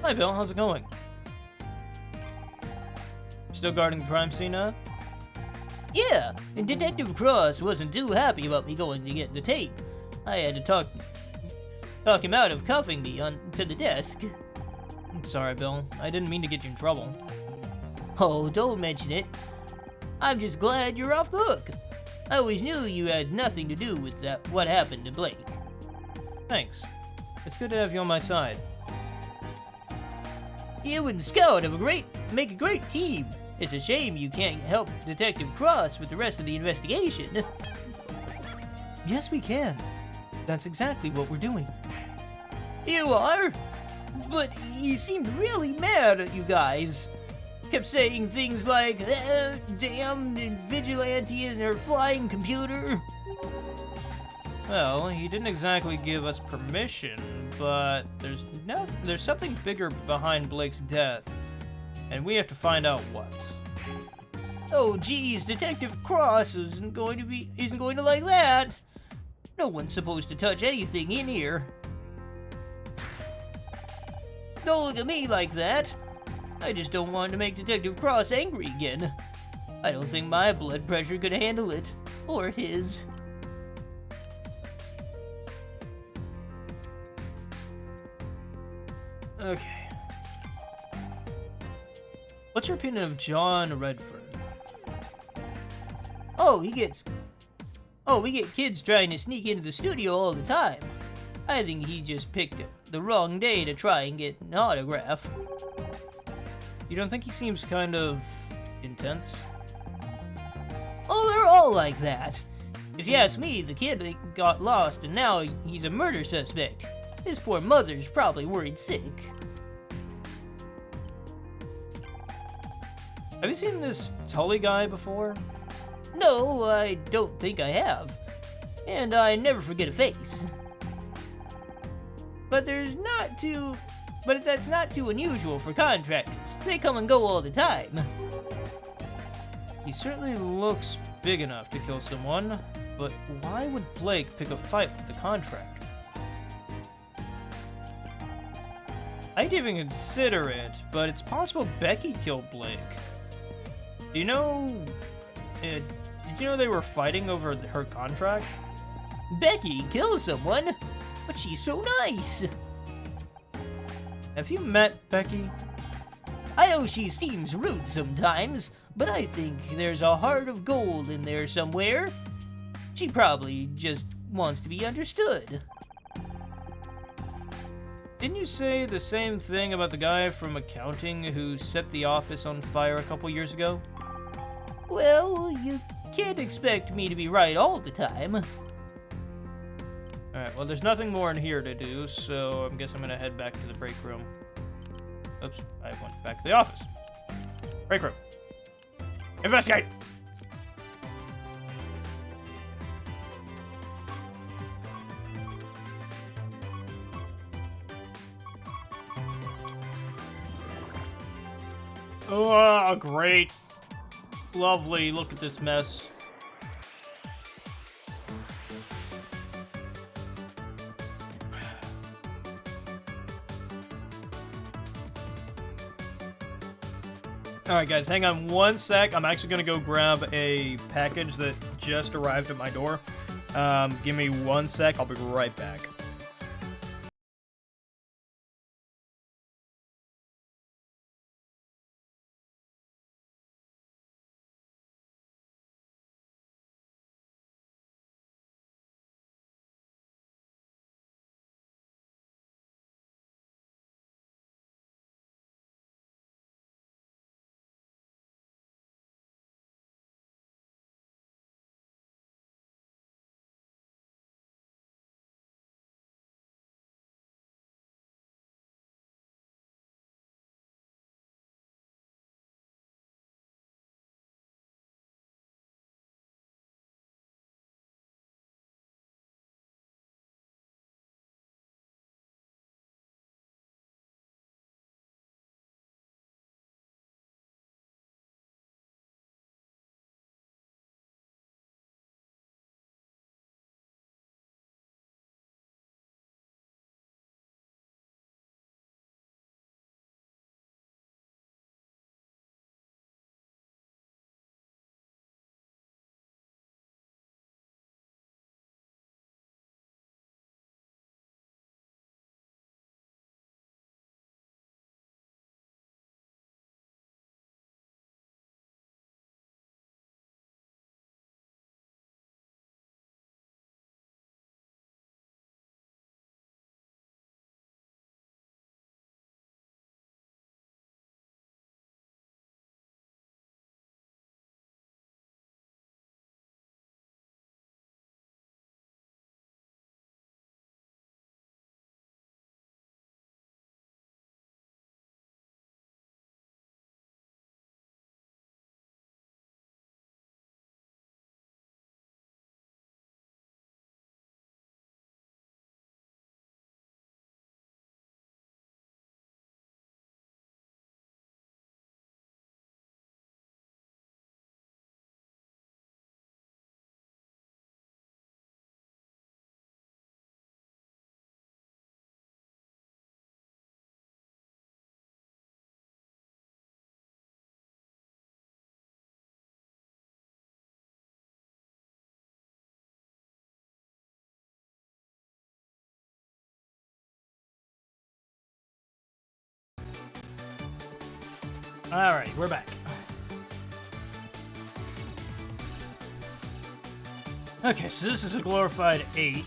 Hi, Bill. How's it going? Still guarding the crime scene, huh? Yeah, and Detective Cross wasn't too happy about me going to get the tape. I had to talk him out of cuffing me to the desk. I'm sorry, Bill. I didn't mean to get you in trouble. Oh, don't mention it. I'm just glad you're off the hook. I always knew you had nothing to do with what happened to Blake. Thanks. It's good to have you on my side. You and Scout make a great team. It's a shame you can't help Detective Cross with the rest of the investigation. Yes, we can. That's exactly what we're doing. You are? But you seemed really mad at you guys. Kept saying things like, damn vigilante and her flying computer. Well, he didn't exactly give us permission, but there's something bigger behind Blake's death, and we have to find out what. Oh geez, Detective Cross isn't going to like that. No one's supposed to touch anything in here. Don't look at me like that. I just don't want to make Detective Cross angry again. I don't think my blood pressure could handle it. Or his. Okay. What's your opinion of John Redford? Oh, we get kids trying to sneak into the studio all the time. I think he just picked the wrong day to try and get an autograph. You don't think he seems kind of intense? Oh, they're all like that. If you ask me, the kid got lost and now he's a murder suspect. His poor mother's probably worried sick. Have you seen this Tully guy before? No, I don't think I have. And I never forget a face. But that's not too unusual for contractors. They come and go all the time. He certainly looks big enough to kill someone, but why would Blake pick a fight with the contractor? I didn't even consider it, but it's possible Becky killed Blake. Do you know... did you know they were fighting over her contract? Becky kills someone? But she's so nice. Have you met Becky? I know she seems rude sometimes, but I think there's a heart of gold in there somewhere. She probably just wants to be understood. Didn't you say the same thing about the guy from accounting who set the office on fire a couple years ago? Well, you can't expect me to be right all the time. Alright, well there's nothing more in here to do, so I guess I'm gonna head back to the break room. Oops, I went back to the office. Break room. Investigate! Oh, great. Lovely, look at this mess. Alright guys, hang on one sec. I'm actually going to go grab a package that just arrived at my door. Give me 1 sec. I'll be right back. Alright, we're back. Okay, so this is a glorified 8.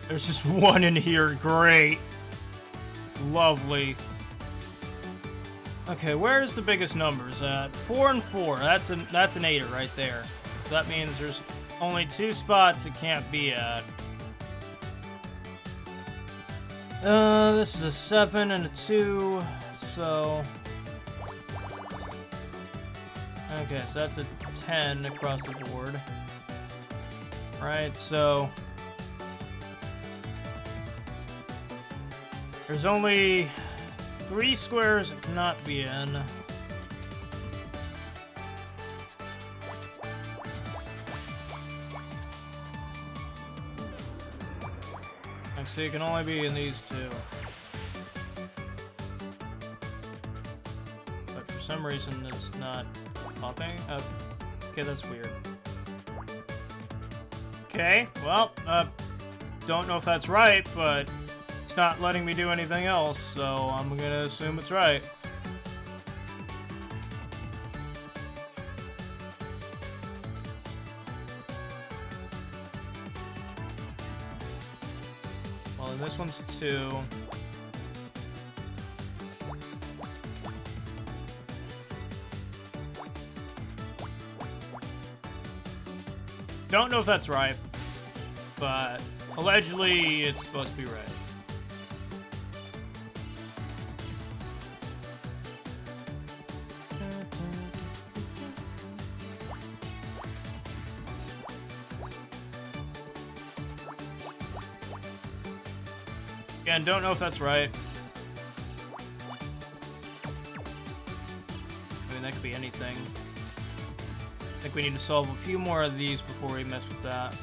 There's just one in here. Great. Lovely. Okay, where's the biggest numbers at? 4 and 4. That's an 8er right there. That means there's only 2 spots it can't be at. This is a 7 and a 2, so... Okay, so that's a 10 across the board. Right, so... There's only 3 squares it cannot be in. So you can only be in these 2. But for some reason it's not popping. Oh, okay, that's weird. Okay, well, don't know if that's right, but it's not letting me do anything else, so I'm gonna assume it's right. Well, and this one's 2. Don't know if that's right, but allegedly it's supposed to be right. Again, don't know if that's right. I mean, that could be anything. I think we need to solve a few more of these before we mess with that.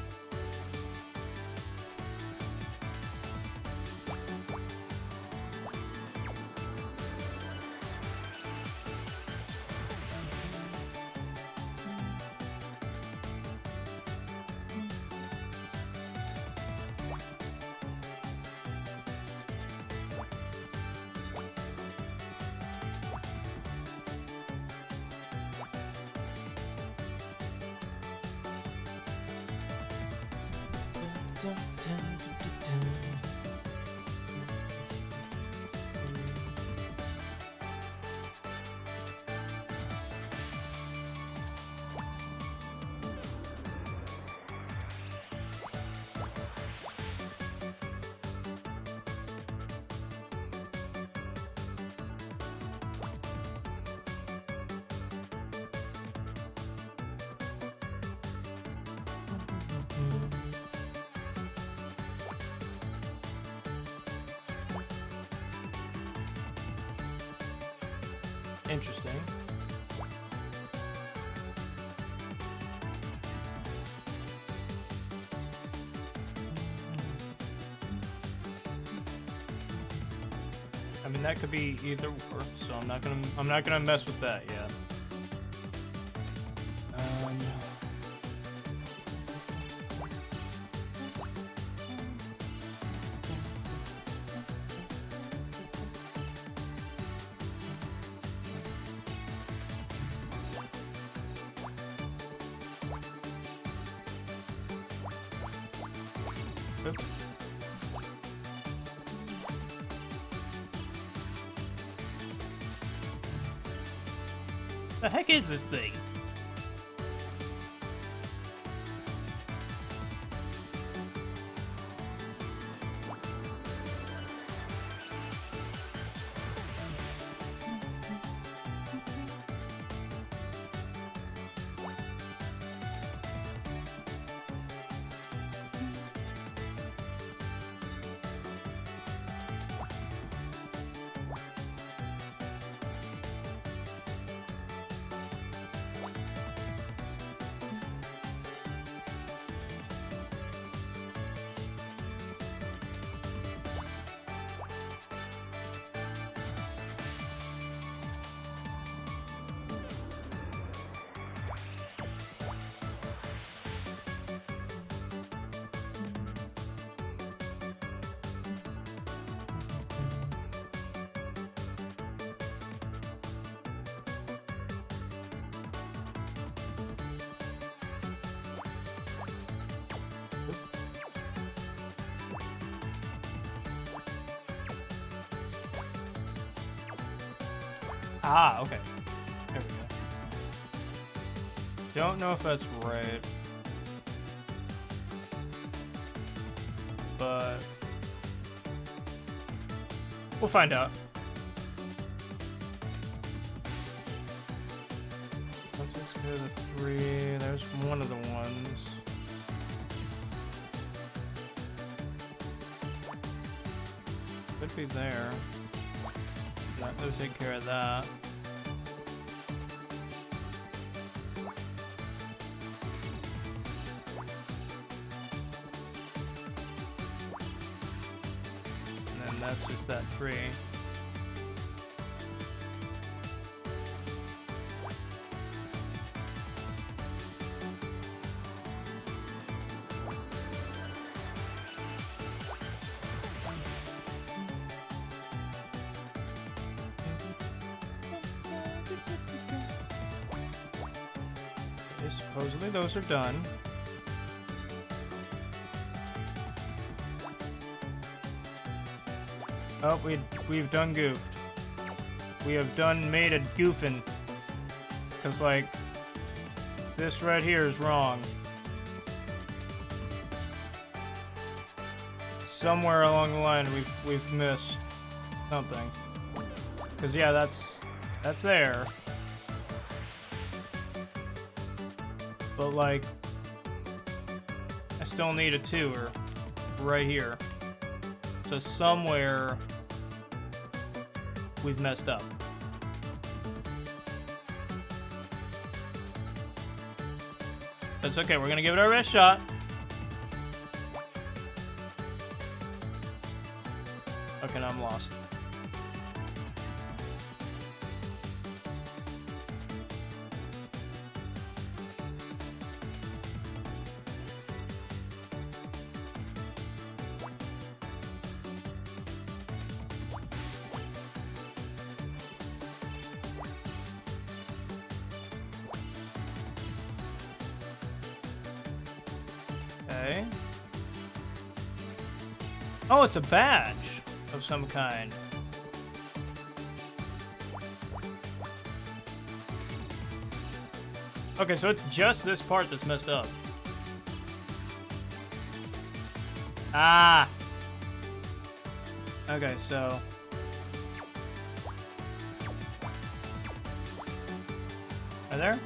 Interesting. I mean, that could be either or, so I'm not gonna mess with that yet. Oops. The heck is this thing? Ah, okay. There we go. Don't know if that's right. But we'll find out. Let's go to the 3. There's one of the ones. Could be there. That'll take care of that. And then that's just that 3. Supposedly those are done. Oh, we've done goofed. We have done made a goofing. Cause like this right here is wrong. Somewhere along the line we've missed something. Cause yeah, that's there. But like, I still need a 2-er right here. So somewhere we've messed up. That's okay, we're gonna give it our best shot. Okay, now I'm lost. Okay. Oh, it's a badge of some kind. Okay, so it's just this part that's messed up. Ah! Okay, so... Are there?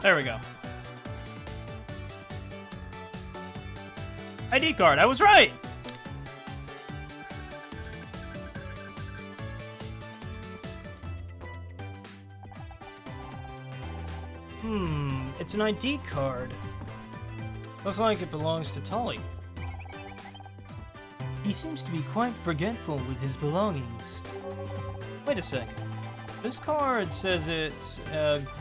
There we go. ID card, I was right! It's an ID card. Looks like it belongs to Tully. He seems to be quite forgetful with his belongings. Wait a second. This card says it's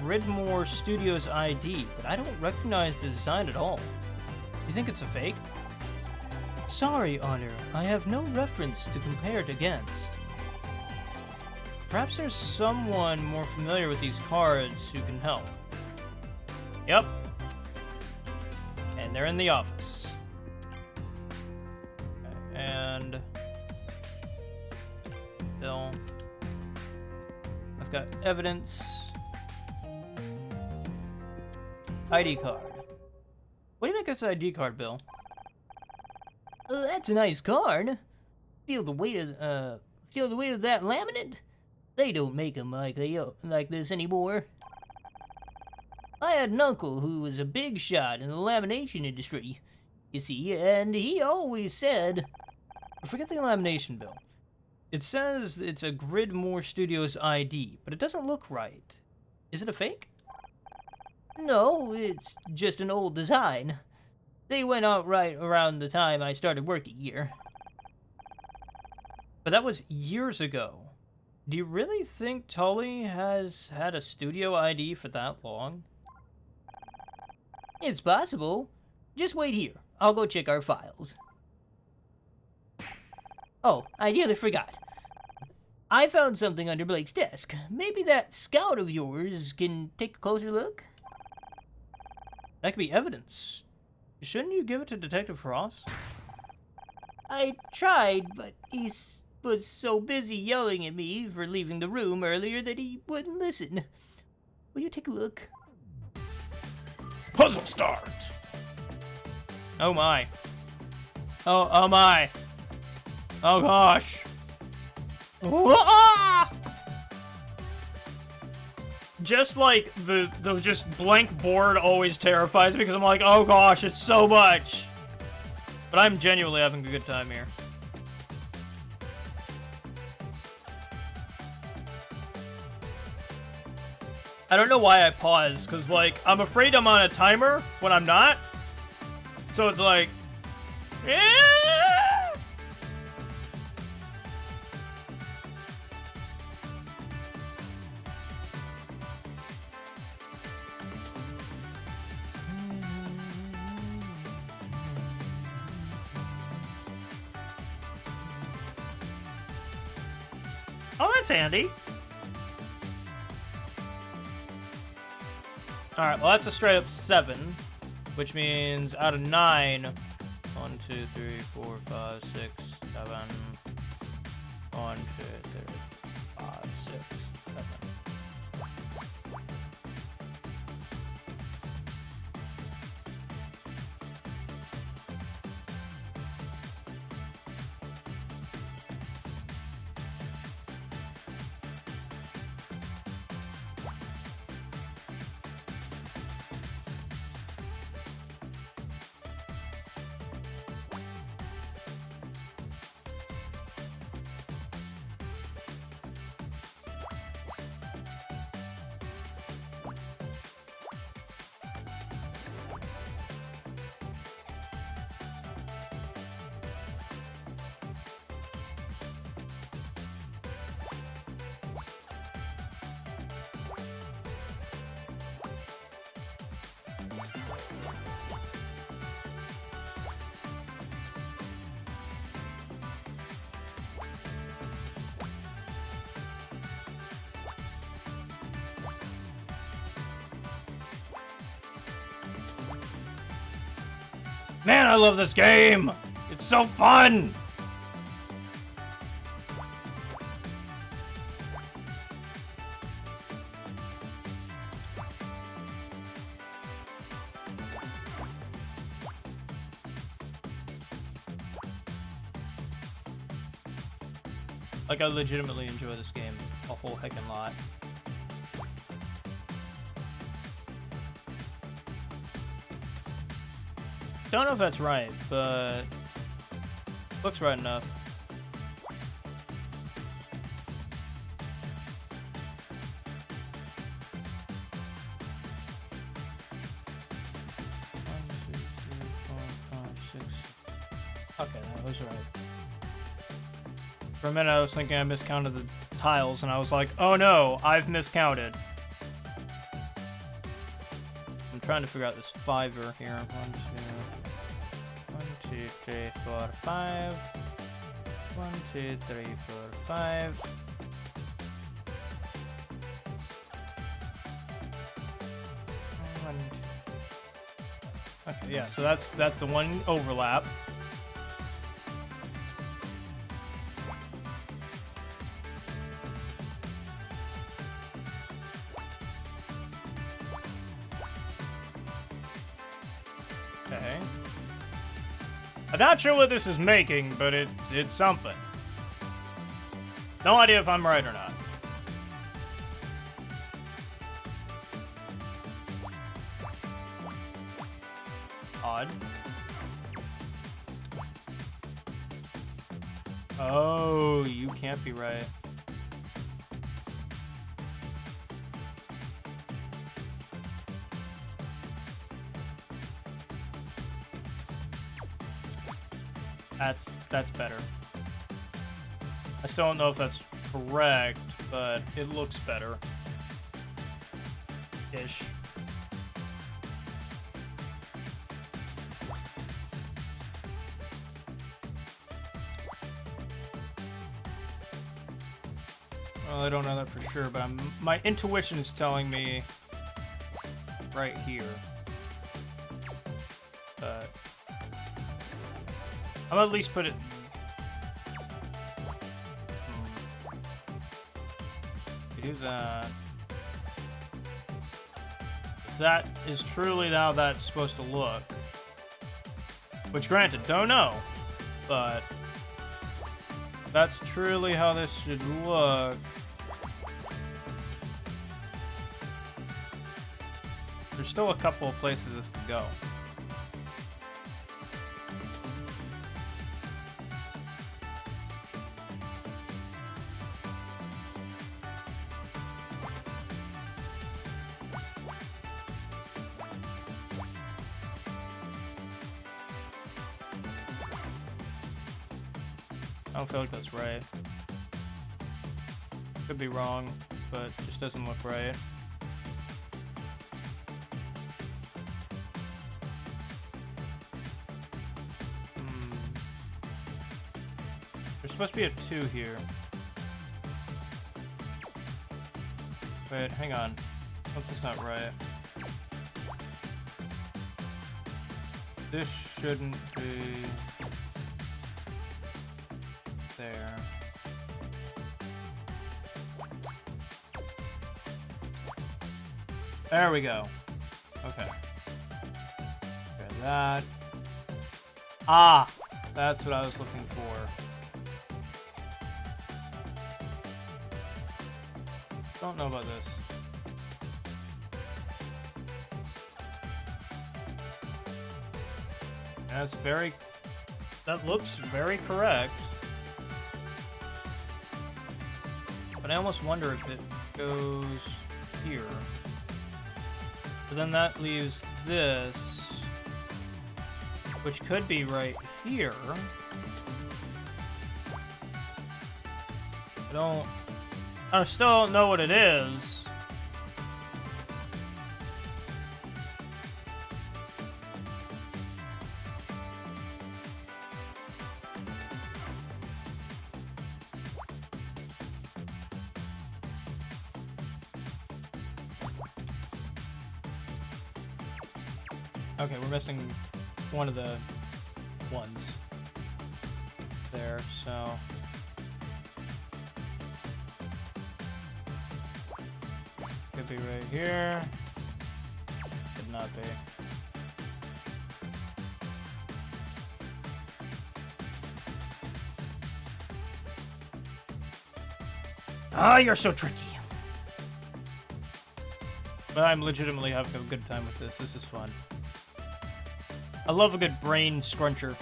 Gridmore Studios ID, but I don't recognize the design at all. You think it's a fake? Sorry, Honor, I have no reference to compare it against. Perhaps there's someone more familiar with these cards who can help. Yep. And they're in the office. Okay, and... Bill. I've got evidence. ID card. What do you make of this ID card, Bill? That's a nice card. Feel the weight of that laminate? They don't make them like this anymore. I had an uncle who was a big shot in the lamination industry, you see, and he always said... Forget the lamination, Bill. It says it's a Gridmore Studios ID, but it doesn't look right. Is it a fake? No, it's just an old design. They went out right around the time I started working here. But that was years ago. Do you really think Tully has had a studio ID for that long? It's possible. Just wait here. I'll go check our files. Oh, I nearly forgot. I found something under Blake's desk. Maybe that scout of yours can take a closer look? That could be evidence. Shouldn't you give it to Detective Frost? I tried, but he was so busy yelling at me for leaving the room earlier that he wouldn't listen. Will you take a look? Puzzle start! Oh my. Oh my. Oh gosh. Ah! Just like the just blank board always terrifies me because I'm like, oh gosh, it's so much. But I'm genuinely having a good time here. I don't know why I pause, because, like, I'm afraid I'm on a timer when I'm not. So it's like... Oh, that's handy. Alright, well that's a straight up 7, which means out of 9, 1, 2, 3, 4, 5, 6, 7, 1, 2, 3, 5, 6, 7. Man, I love this game! It's so fun! Like, I legitimately enjoy this game a whole heckin' lot. Don't know if that's right, but looks right enough. Okay, that was right. For a minute, I was thinking I miscounted the tiles, and I was like, oh no, I've miscounted. I'm trying to figure out this fiver here. 1, 2, 3, 4, 5. 1, 2, 3, 4, 5. Okay, yeah, so that's the one overlap. Okay. I'm not sure what this is making, but it's something. No idea if I'm right or not. Odd. Oh, you can't be right. That's better. I still don't know if that's correct, but it looks better. Ish. Well, I don't know that for sure, but my intuition is telling me right here. But I'll at least put it. Do that. If that is truly how that's supposed to look, which granted, don't know, but that's truly how this should look. There's still a couple of places this could go. I don't feel like that's right. Could be wrong, but it just doesn't look right. There's supposed to be a 2 here. Wait, hang on. Something's not right. This shouldn't be there. There we go. Okay. Okay, that. Ah! That's what I was looking for. Don't know about this. That's very... That looks very correct. But I almost wonder if it goes here. But then that leaves this, which could be right here. I still don't know what it is. Okay, we're missing one of the ones there, so... Could be right here. Could not be. Ah, you're so tricky. But I'm legitimately having a good time with this. This is fun. I love a good brain scruncher.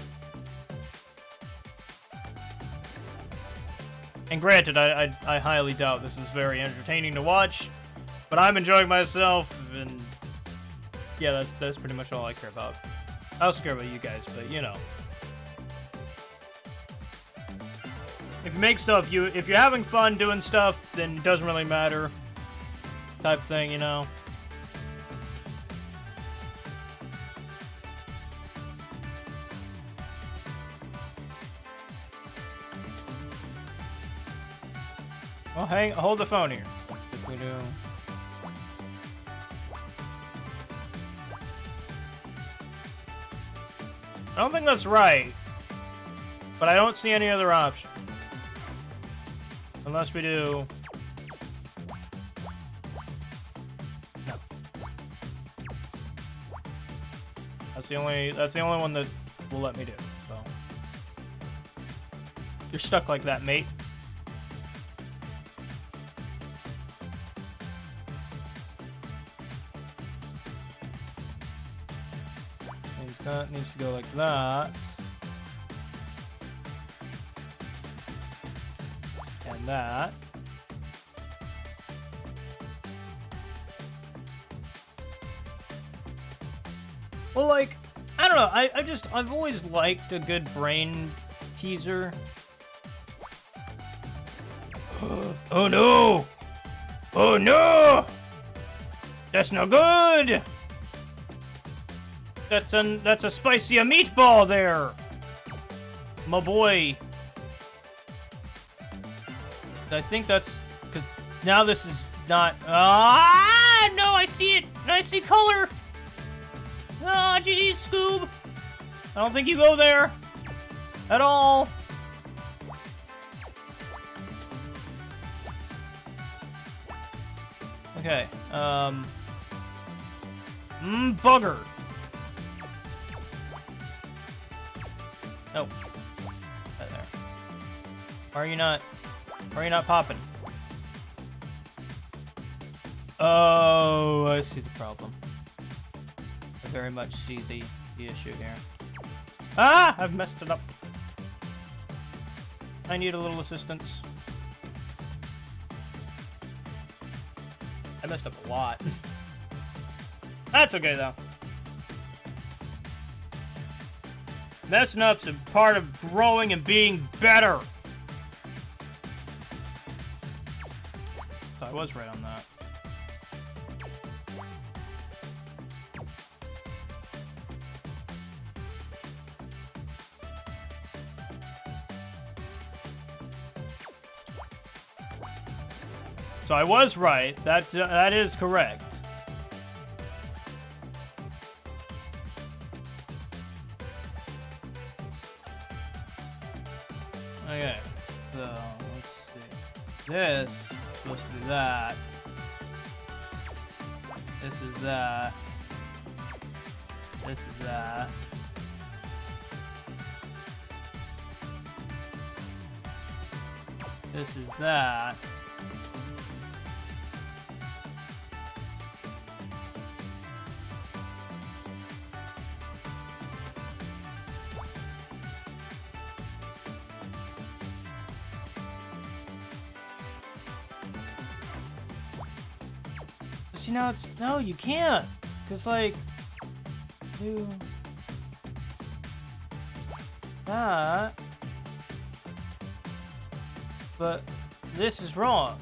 And granted, I highly doubt this is very entertaining to watch, but I'm enjoying myself, and yeah, that's pretty much all I care about. I also care about you guys, but you know. If you make stuff, if you're having fun doing stuff, then it doesn't really matter. Type thing, you know. Well, hold the phone here. If we do. I don't think that's right, but I don't see any other option. Unless we do... No. That's the only one that will let me do, so. You're stuck like that, mate. That needs to go like that. And that. Well, like, I don't know. I've always liked a good brain teaser. Oh no! Oh no! That's no good! That's a spicy meatball there, my boy. I think that's Because now this is not... Ah! No, I see it! I see color! Ah, geez, Scoob! I don't think you go there. At all. Okay, bugger. Oh. Right there. Why are you not popping? Oh, I see the problem. I very much see the issue here. Ah! I've messed it up. I need a little assistance. I messed up a lot. That's okay, though. Messing up's a part of growing and being better. So I was right on that. So I was right. That is correct. Okay, so let's see. This is supposed to be that. This is that. This is that. This is that. See, now it's... No, you can't! Because, like... Do... that... But... this is wrong.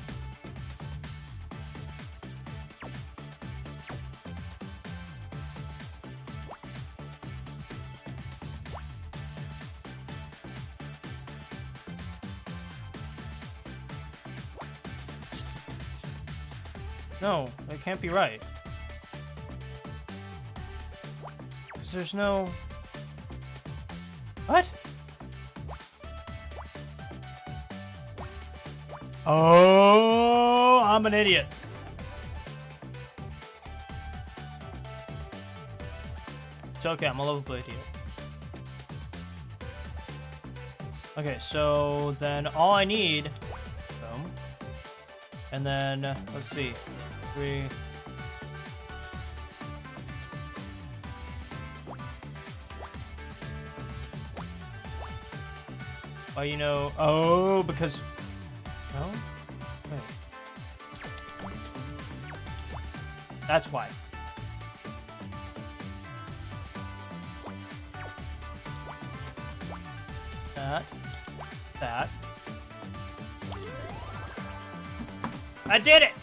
No, that can't be right. Because there's no... What? Oh, I'm an idiot. It's okay, I'm a lovable idiot. Okay, so then all I need... And then, let's see. 3... Oh, you know... Oh, because... No? Wait. That's why. That. I did it!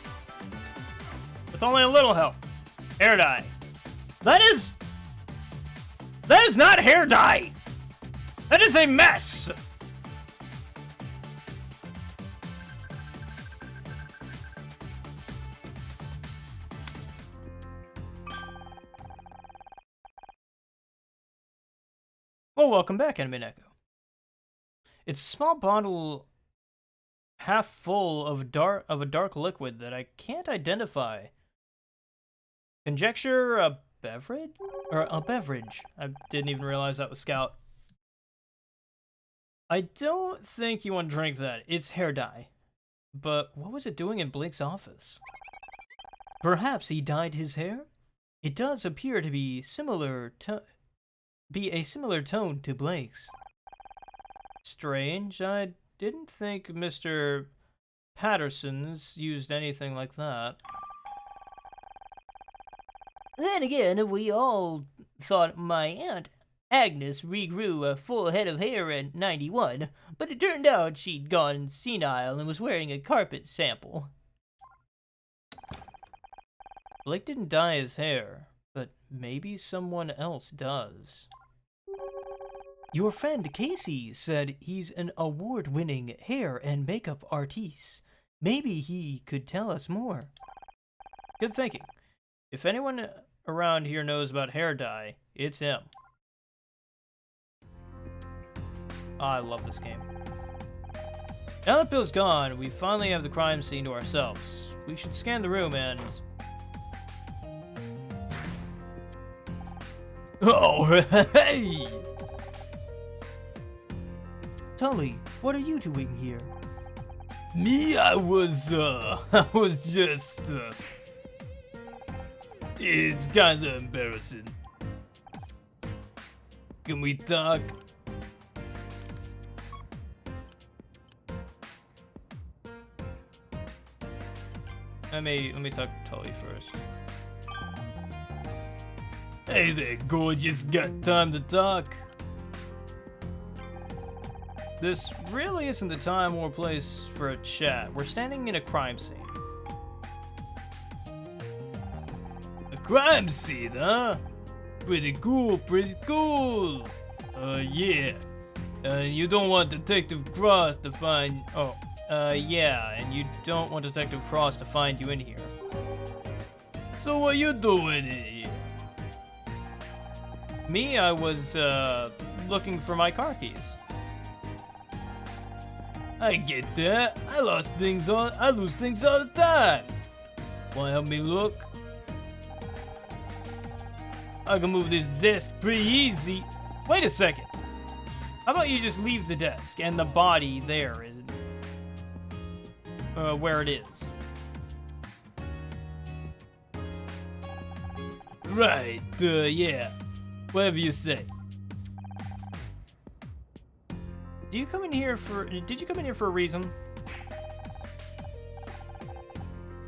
With only a little help. Hair dye. That is not hair dye! That is a mess! Well, welcome back, Anime Neko. It's a small bottle half full of a dark liquid that I can't identify. Conjecture a beverage? Or a beverage. I didn't even realize that was Scout. I don't think you want to drink that. It's hair dye. But what was it doing in Blake's office? Perhaps he dyed his hair? It does appear to be a similar tone to Blake's. Strange. I didn't think Mr. Patterson's used anything like that. Then again, we all thought my Aunt Agnes regrew a full head of hair at 91, but it turned out she'd gone senile and was wearing a carpet sample. Blake didn't dye his hair, but maybe someone else does. Your friend Casey said he's an award-winning hair and makeup artiste. Maybe he could tell us more. Good thinking. If anyone around here knows about hair dye, it's him. Oh, I love this game. Now that Bill's gone, we finally have the crime scene to ourselves. We should scan the room and... Oh, hey! Tully, what are you doing here? Me, I was just, it's kinda embarrassing. Can we talk? Let me talk to Tully first. Hey there, gorgeous. Got time to talk? This really isn't the time or place for a chat. We're standing in a crime scene. A crime scene, huh? Pretty cool, pretty cool. Yeah. You don't want Detective Cross to find... Oh, yeah, and you don't want Detective Cross to find you in here. So what you doing in here? Me, I was, looking for my car keys. I get that. I lose things all the time. Wanna help me look? I can move this desk pretty easy. Wait a second. How about you just leave the desk and the body there is where it is. Right, yeah. Whatever you say. Did you come in here for a reason?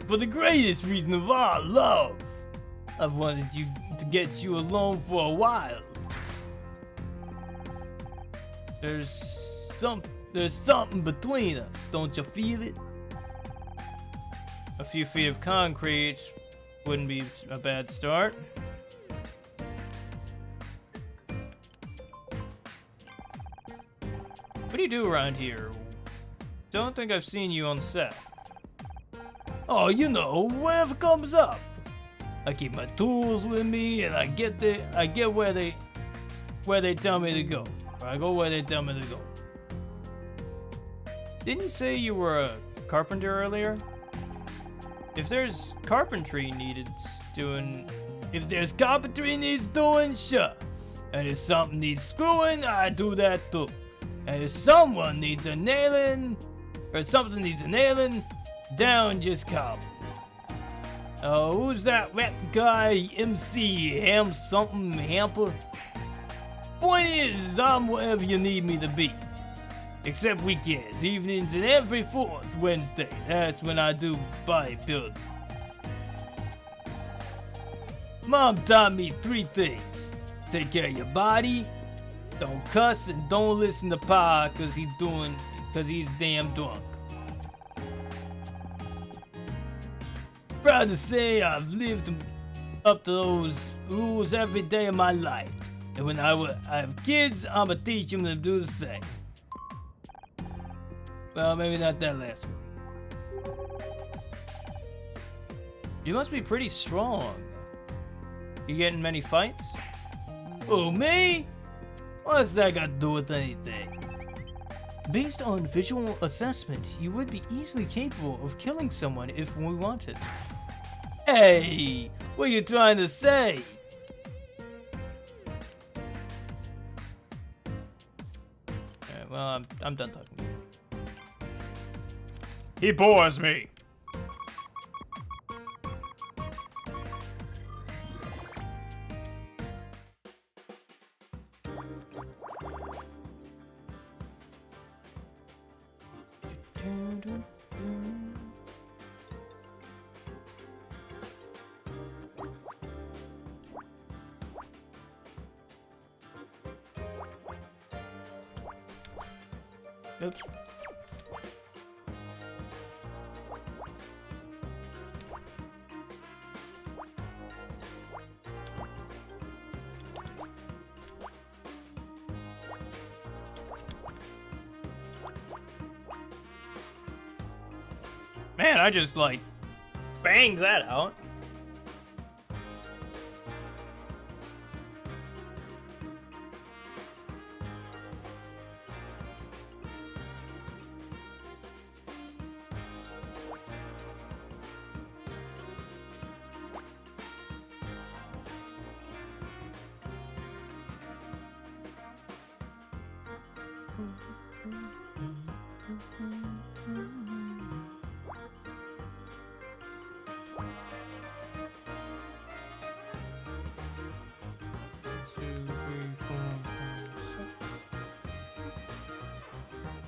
For the greatest reason of all, love. I've wanted to get you alone for a while. There's something between us, don't you feel it? A few feet of concrete wouldn't be a bad start. What do you do around here? Don't think I've seen you on set. Oh, you know, whatever comes up. I keep my tools with me, and I get where they tell me to go. Or I go where they tell me to go. Didn't you say you were a carpenter earlier? If there's carpentry needs doing, sure. And if something needs screwing, I do that too. And if someone needs a nailing, or something needs a nailing, down just call. Oh, who's that rap guy, MC Ham something Hamper? Point is, I'm wherever you need me to be. Except weekends, evenings, and every fourth Wednesday. That's when I do bodybuilding. Mom taught me 3 things. Take care of your body, don't cuss, and don't listen to Pa cause he's damn drunk. Proud to say I've lived up to those rules every day of my life. And when I have kids, I'ma teach them to do the same. Well, maybe not that last one. You must be pretty strong. You getting many fights? Oh, me? What's that got to do with anything? Based on visual assessment, you would be easily capable of killing someone if we wanted. Hey, what are you trying to say? Alright, well, I'm done talking to you. He bores me. Oops. Man, I just, like, banged that out.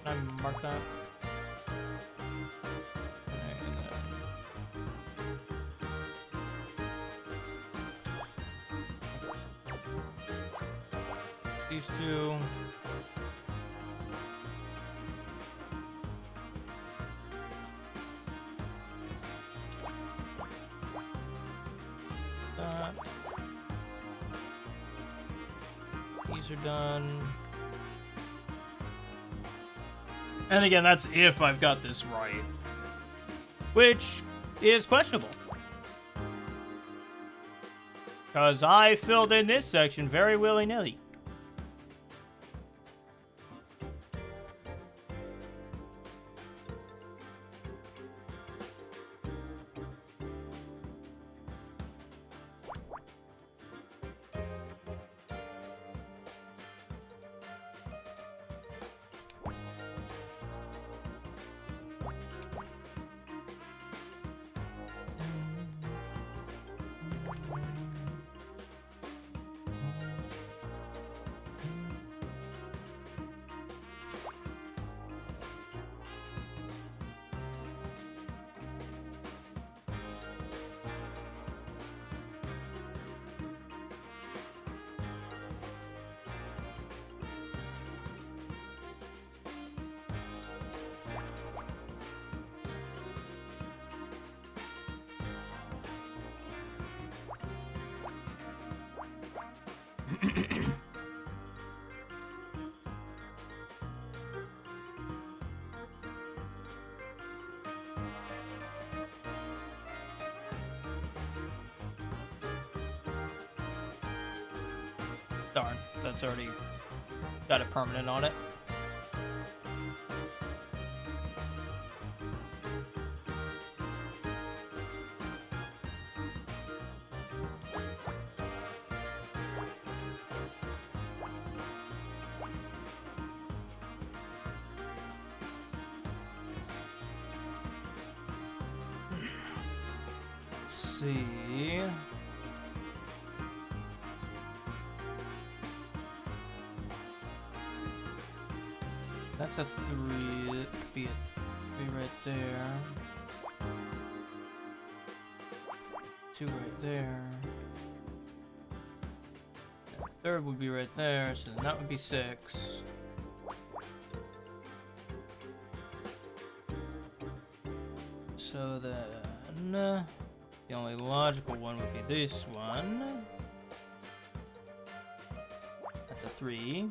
Can I mark that? These two. That. These are done. And again, that's if I've got this right. Which is questionable. Because I filled in this section very willy-nilly. Darn, that's already got a permanent on it. Let's see. That's a 3. It could be a 3 right there. 2 right there. And the third would be right there, so then that would be 6. So then the only logical one would be this one. That's a 3.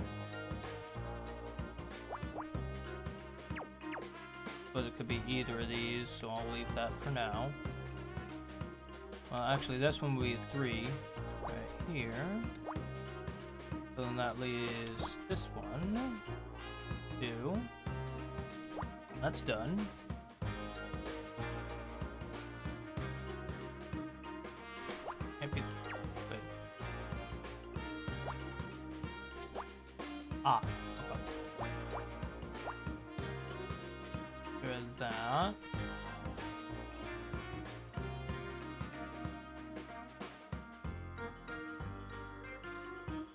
But it could be either of these, so I'll leave that for now. Well, actually, this one will be a 3 right here. So then that leaves this one. 2. That's done. Can't be. Wait. Ah. That.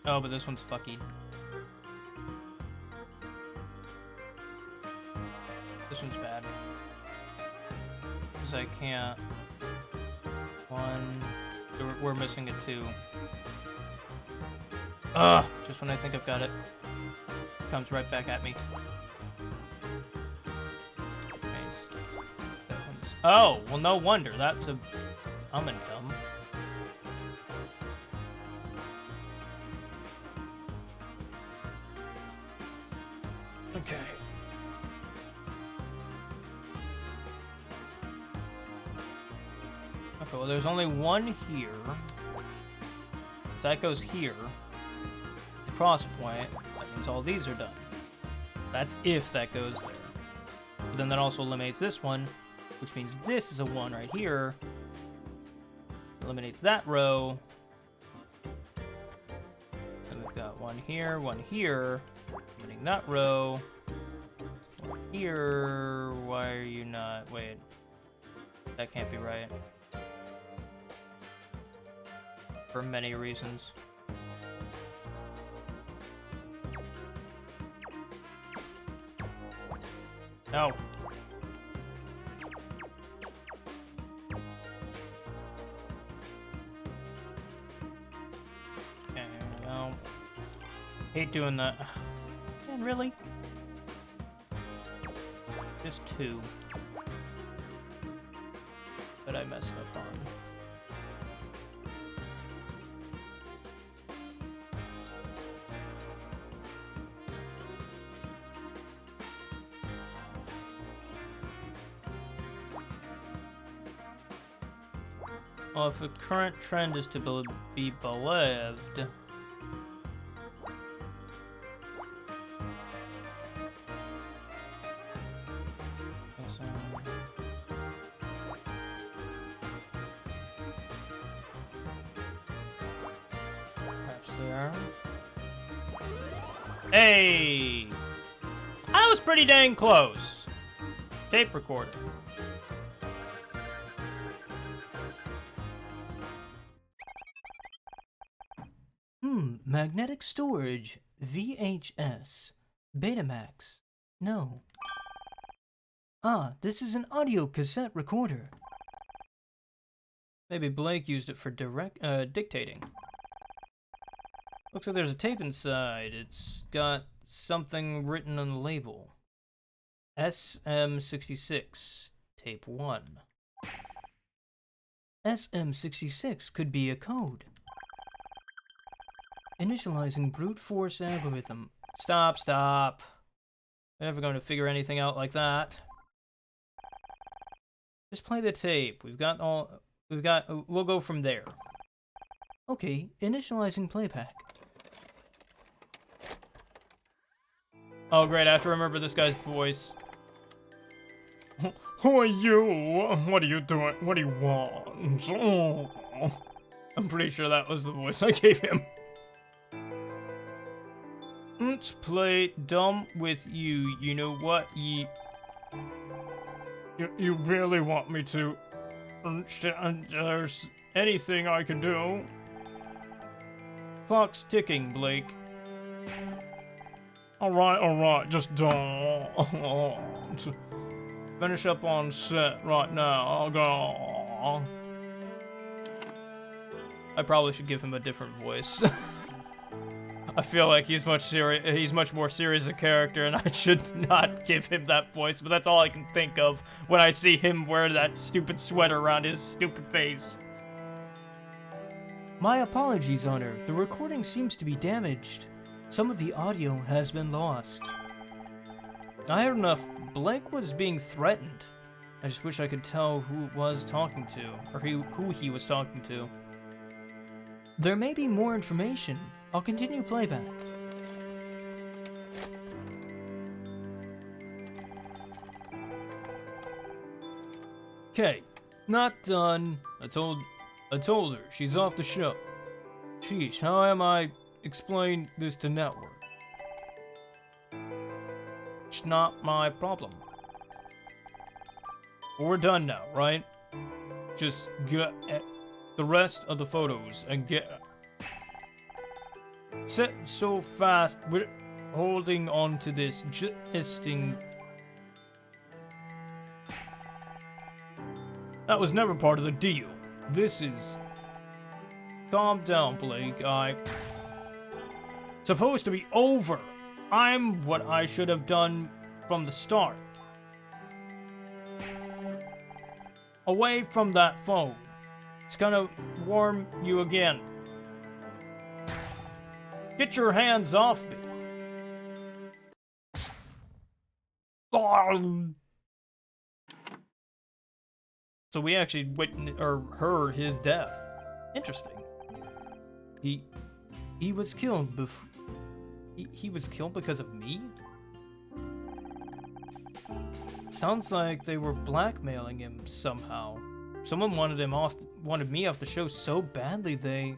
Oh, but this one's fucky. This one's bad. Because I can't. 1. We're missing a 2. Ugh! Just when I think I've got it, it comes right back at me. Oh, well, no wonder. That's a dumb and dumb. Okay. Okay, well, there's only one here. If that goes here, the cross point, that means all these are done. That's if that goes there. But then that also eliminates this one, which means this is a 1 right here. Eliminates that row. And we've got one here, eliminating that row. One here. Why are you not? Wait. That can't be right. For many reasons. No. Okay, here we go. Hate doing that. Man, really? Just 2. That I messed up on. Well, if the current trend is to be believed, perhaps there. Hey! I was pretty dang close. Tape recorder. Magnetic storage, VHS, Betamax, no. Ah, this is an audio cassette recorder. Maybe Blake used it for dictating. Looks like there's a tape inside. It's got something written on the label. SM66, tape 1. SM66 could be a code. Initializing brute force algorithm. Stop. I'm never going to figure anything out like that. Just play the tape. We'll go from there. Okay, initializing playback. Oh great, I have to remember this guy's voice. Who are you? What are you doing? What do you want? Oh. I'm pretty sure that was the voice I gave him. Let's play dumb with you. You know what? You really want me to? There's anything I can do? Clock's ticking, Blake. Alright, just don't. Finish up on set right now. I'll go. I probably should give him a different voice. I feel like he's much more serious a character, and I should not give him that voice, but that's all I can think of when I see him wear that stupid sweater around his stupid face. My apologies, Honor. The recording seems to be damaged. Some of the audio has been lost. I heard enough. Blake was being threatened. I just wish I could tell who it was talking to, or who he was talking to. There may be more information. I'll continue playback. Okay, not done. I told her she's off the show. Sheesh, how am I explain this to network? It's not my problem. We're done now, right? Just get the rest of the photos and get set so fast. We're holding on to this thing. That was never part of the deal. This is... Calm down, Blake. Supposed to be over. I'm what I should have done from the start. Away from that phone. It's gonna warm you again. Get your hands off me. So we actually witnessed or heard his death. Interesting. He was killed before. He was killed because of me? Sounds like they were blackmailing him somehow. Someone wanted me off the show so badly they...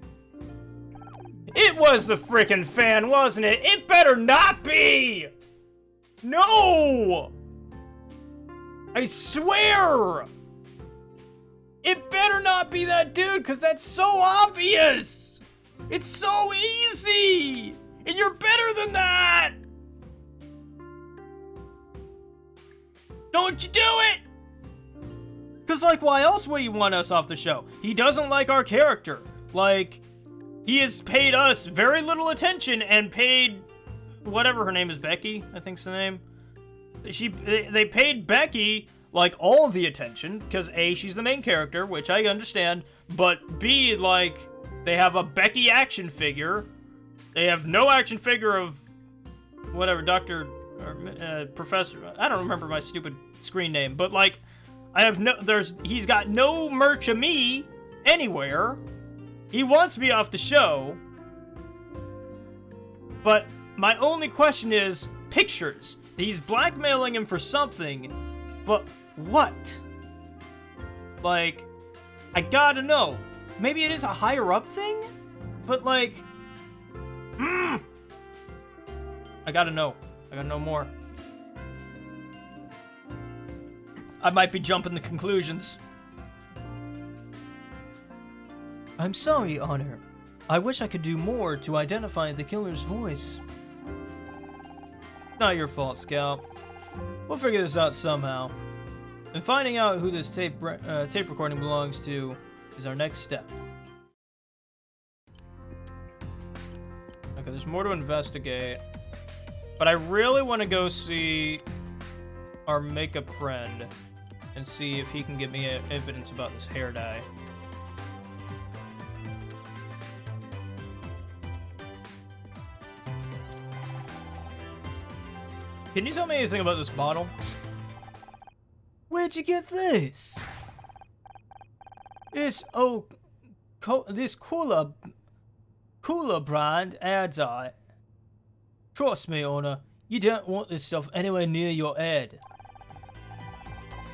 It was the frickin' fan, wasn't it? It better not be! No! I swear! It better not be that dude, because that's so obvious! It's so easy! And you're better than that! Don't you do it! Because, like, why else would he want us off the show? He doesn't like our character. Like, he has paid us very little attention and paid... whatever her name is, Becky, I think's the name. They paid Becky, like, all the attention, because A, she's the main character, which I understand, but B, like, they have a Becky action figure. They have no action figure of whatever, Dr. or Professor, I don't remember my stupid screen name, but, like, he's got no merch of me anywhere. He wants me off the show, but my only question is pictures. He's blackmailing him for something, but what? Like, I gotta know. Maybe it is a higher up thing, but like, I gotta know. I gotta know more. I might be jumping to conclusions. I'm sorry, Honor. I wish I could do more to identify the killer's voice. Not your fault, Scout. We'll figure this out somehow. And finding out who this tape recording belongs to is our next step. Okay, there's more to investigate. But I really want to go see our makeup friend and see if he can give me evidence about this hair dye. Can you tell me anything about this bottle? Where'd you get this? This cooler brand adds on. Trust me, Honor, you don't want this stuff anywhere near your head.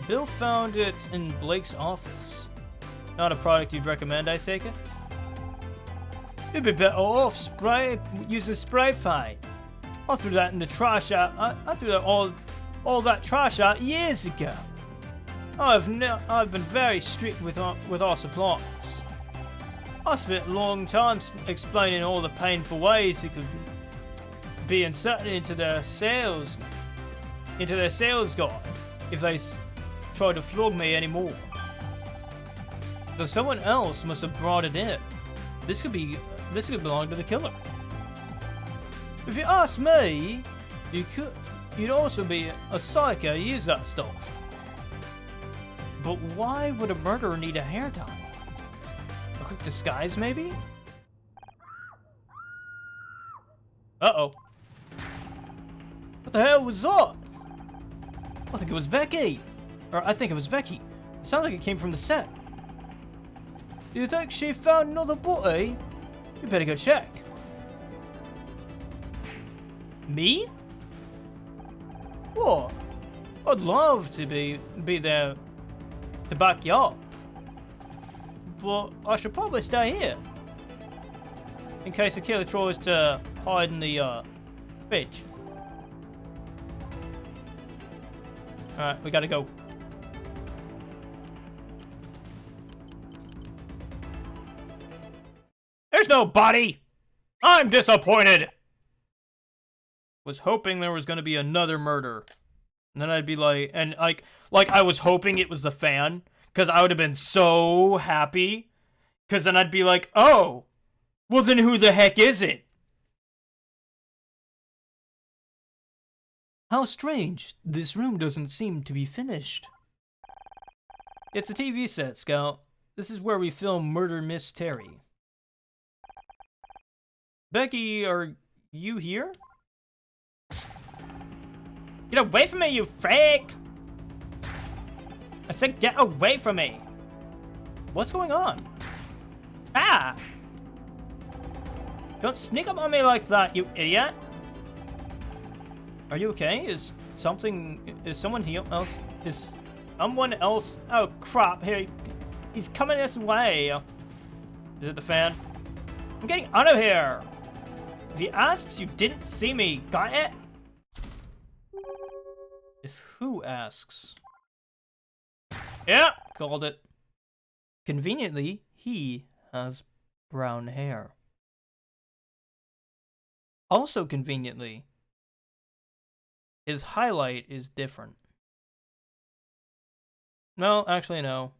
Bill found it in Blake's office. Not a product you'd recommend, I take it? You'd be better off using spray paint. I threw that in the trash out. I threw that all that trash out years ago. I've been very strict with our suppliers. I spent a long time explaining all the painful ways it could be inserted into their sales guide if they tried to flog me anymore. So someone else must have brought it in. This could belong to the killer. If you ask me, you'd also be a psycho to use that stuff. But why would a murderer need a hair dye? A quick disguise, maybe? Uh-oh. What the hell was that? I think it was Becky. Or I think it was Becky. It sounds like it came from the set. Do you think she found another body? You better go check. Me? What? I'd love to be there to back you up. But I should probably stay here. In case the killer tries to hide in the fridge. Alright, we gotta go. There's no body! I'm disappointed! Was hoping there was gonna be another murder. And then I'd be like, like I was hoping it was the fan, because I would have been so happy. Because then I'd be like, oh, well then who the heck is it? How strange. This room doesn't seem to be finished. It's a TV set, Scout. This is where we film Murder Miss Terry. Becky, are you here? Get away from me, you freak! I said get away from me! What's going on? Ah! Don't sneak up on me like that, you idiot! Are you okay? Is someone else? Is someone else? Oh crap! Here, he's coming this way. Is it the fan? I'm getting out of here. If he asks, you didn't see me. Got it? If who asks? Yeah, called it. Conveniently, he has brown hair. Also conveniently, his highlight is different. No, actually no.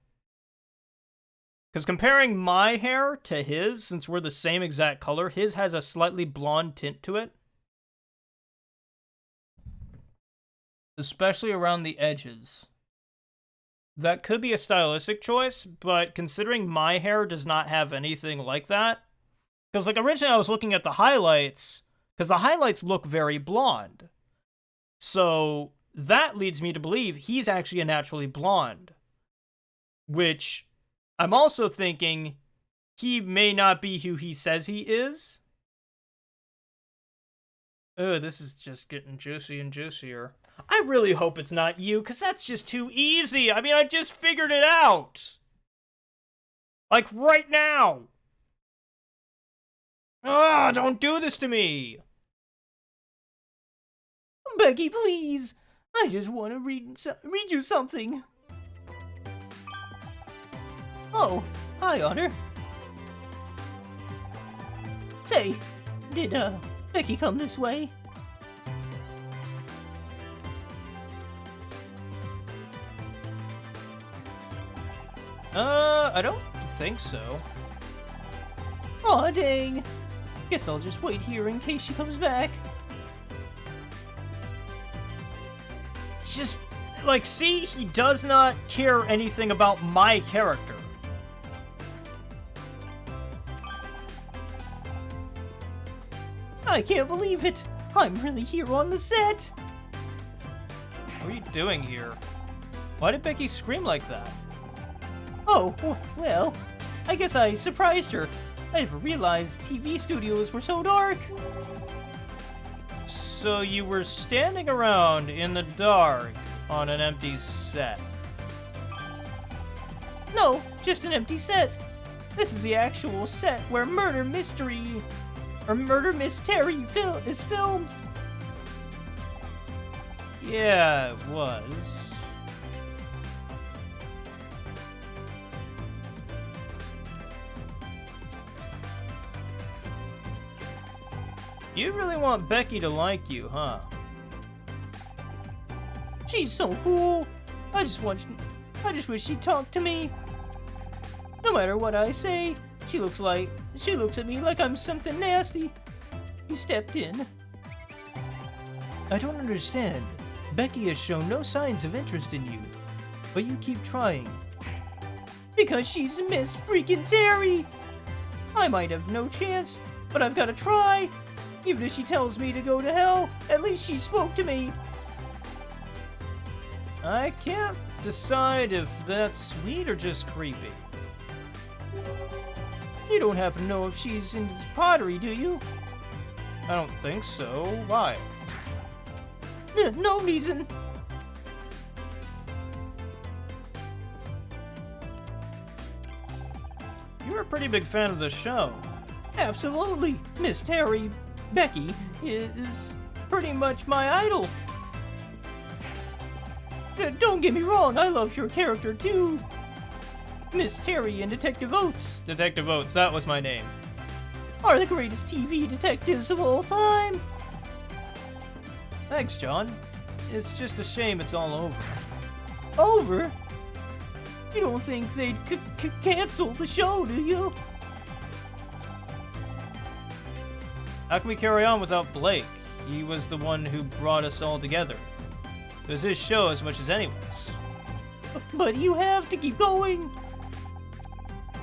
Because comparing my hair to his, since we're the same exact color, his has a slightly blonde tint to it. Especially around the edges. That could be a stylistic choice, but considering my hair does not have anything like that, because like originally I was looking at the highlights, because the highlights look very blonde. So that leads me to believe he's actually a naturally blonde. Which I'm also thinking he may not be who he says he is. Oh, this is just getting juicy and juicier. I really hope it's not you, because that's just too easy. I mean, I just figured it out. Like, right now. Ah, don't do this to me. Becky, please. I just want to read you something. Oh, hi, Honor. Say, did, Becky come this way? I don't think so. Aw, dang. Guess I'll just wait here in case she comes back. It's just, like, see, he does not care anything about my character. I can't believe it. I'm really here on the set. What are you doing here? Why did Becky scream like that? Oh, well, I guess I surprised her. I never realized TV studios were so dark. So you were standing around in the dark on an empty set? No, just an empty set. This is the actual set where Murder Mystery is filmed. Yeah, it was. You really want Becky to like you, huh? She's so cool. I just wish she'd talk to me. No matter what I say, she looks at me like I'm something nasty. You stepped in. I don't understand. Becky has shown no signs of interest in you, but you keep trying. Because she's Miss freaking Terry. I might have no chance, but I've got to try. Even if she tells me to go to hell, at least she spoke to me. I can't decide if that's sweet or just creepy. You don't happen to know if she's into pottery, do you? I don't think so. Why? No reason. You're a pretty big fan of the show. Absolutely. Miss Terry, Becky, is pretty much my idol. Don't get me wrong, I love your character too. Miss Terry and Detective Oates. Detective Oates, that was my name. Are the greatest TV detectives of all time. Thanks, John. It's just a shame it's all over. Over? You don't think they'd cancel the show, do you? How can we carry on without Blake? He was the one who brought us all together. It was his show as much as anyone's. But you have to keep going.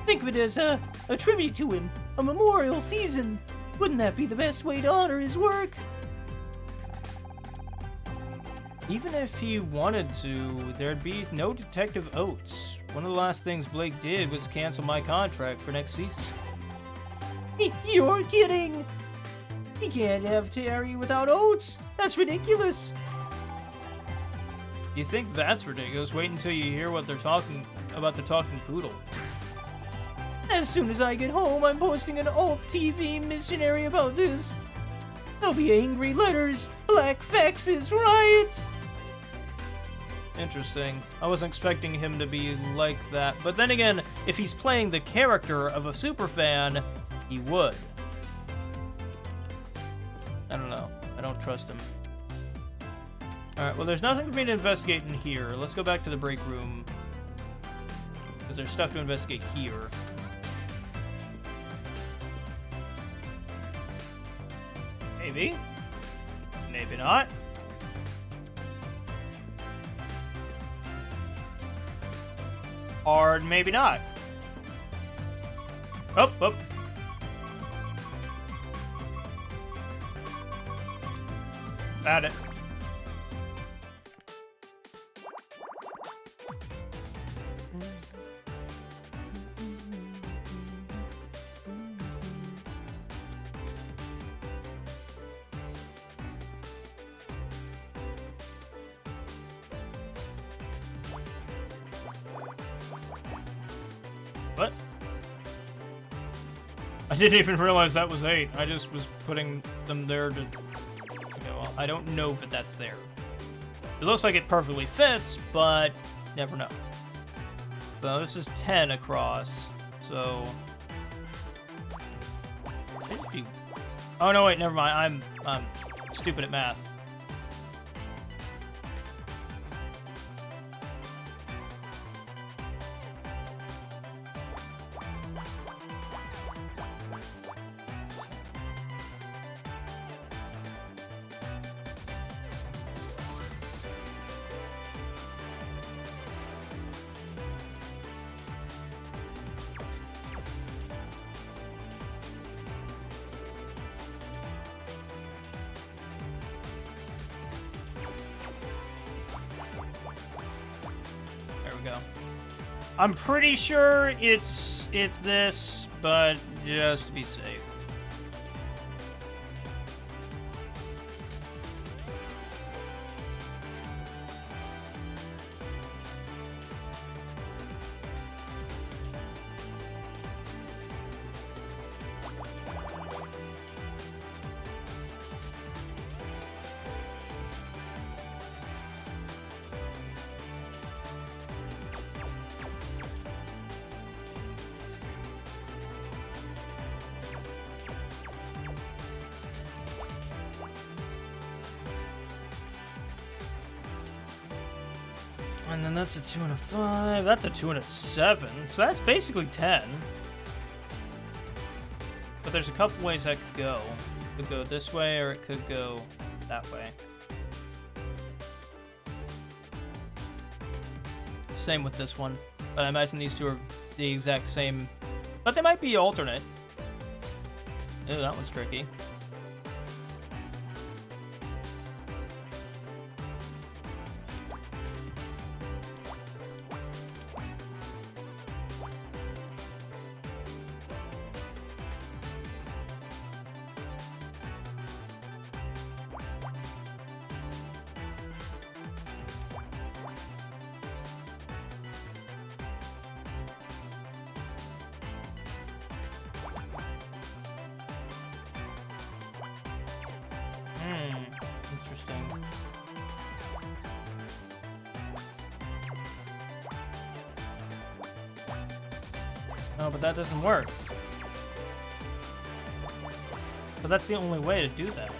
Think of it as a tribute to him, a memorial season. Wouldn't that be the best way to honor his work? Even if he wanted to, there'd be no Detective Oates. One of the last things Blake did was cancel my contract for next season. You're kidding! He can't have Terry without Oates! That's ridiculous! You think that's ridiculous? Wait until you hear what they're talking about the talking poodle. As soon as I get home, I'm posting an alt TV missionary about this. There'll be angry letters, black faxes, riots! Interesting. I wasn't expecting him to be like that. But then again, if he's playing the character of a superfan, he would. I don't know. I don't trust him. Alright, well, there's nothing for me to investigate in here. Let's go back to the break room. Because there's stuff to investigate here. Maybe. Maybe not. Or maybe not. Oh, oh. Got it. What? I didn't even realize that was 8. I just was putting them there to... well, I don't know if that's there. It looks like it perfectly fits, but never know. So this is 10 across, so... should be... oh no, wait, never mind. I'm stupid at math. Go. I'm pretty sure it's this, but just to be safe. And then that's a 2 and a 5. That's a 2 and a 7. So that's basically 10. But there's a couple ways that could go. It could go this way, or it could go that way. Same with this one. But I imagine these two are the exact same. But they might be alternate. Ew, that one's tricky. Interesting. No, but that doesn't work. But that's the only way to do that.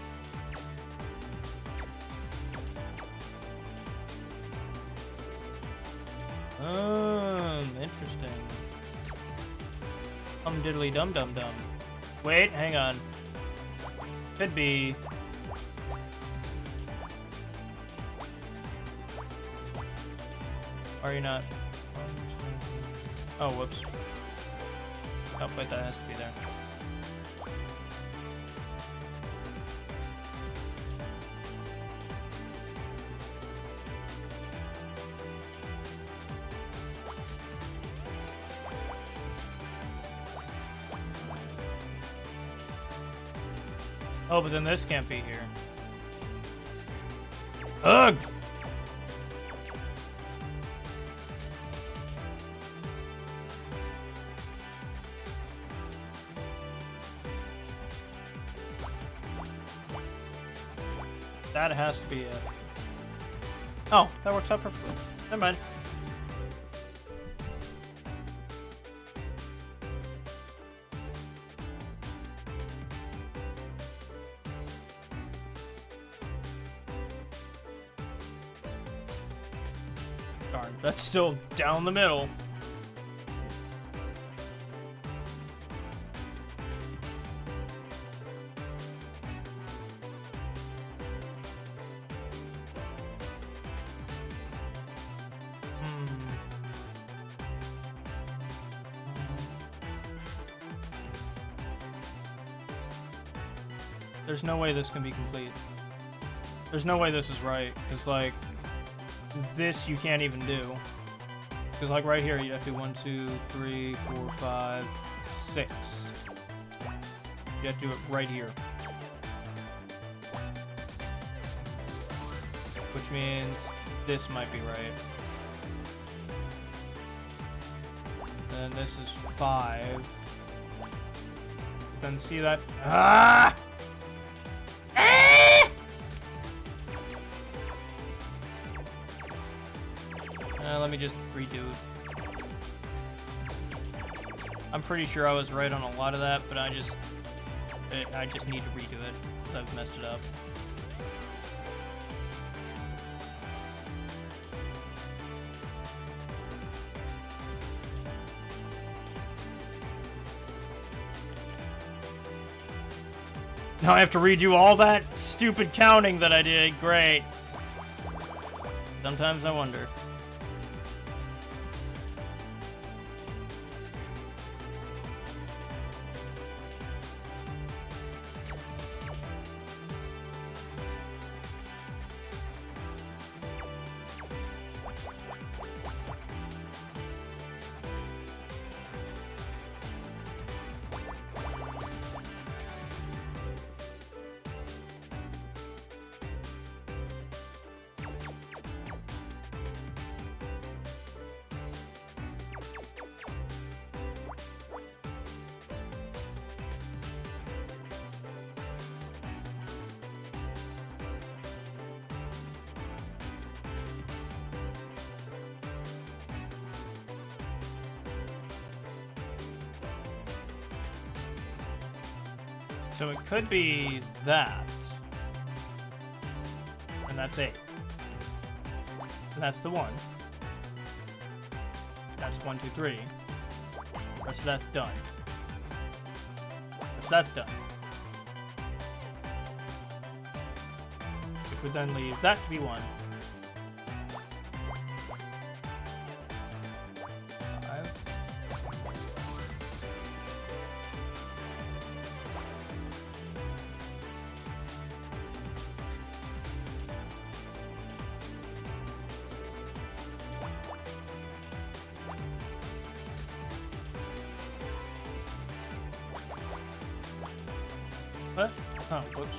Interesting. Diddly dum dum dum. Wait, hang on. Could be. Are you not? Oh, whoops. Oh, wait, that has to be there. Oh, but then this can't be here. Ugh! That has to be it. Oh, that works out perfectly. Never mind. Darn, that's still down the middle. There's no way this can be complete. There's no way this is right, because, like, this you can't even do. Because, like, right here, you have to do 1, 2, 3, 4, 5, 6. You have to do it right here. Which means this might be right. Then this is 5. Then see that? Ah! Let me just redo it. I'm pretty sure I was right on a lot of that, but I just need to redo it, because I've messed it up. Now I have to redo all that stupid counting that I did. Great. Sometimes I wonder. So it could be that. And that's 8. And that's the 1. That's 1, 2, 3. So that's done. So that's done. Which would then leave that to be 1. 5. What? Oh, whoops.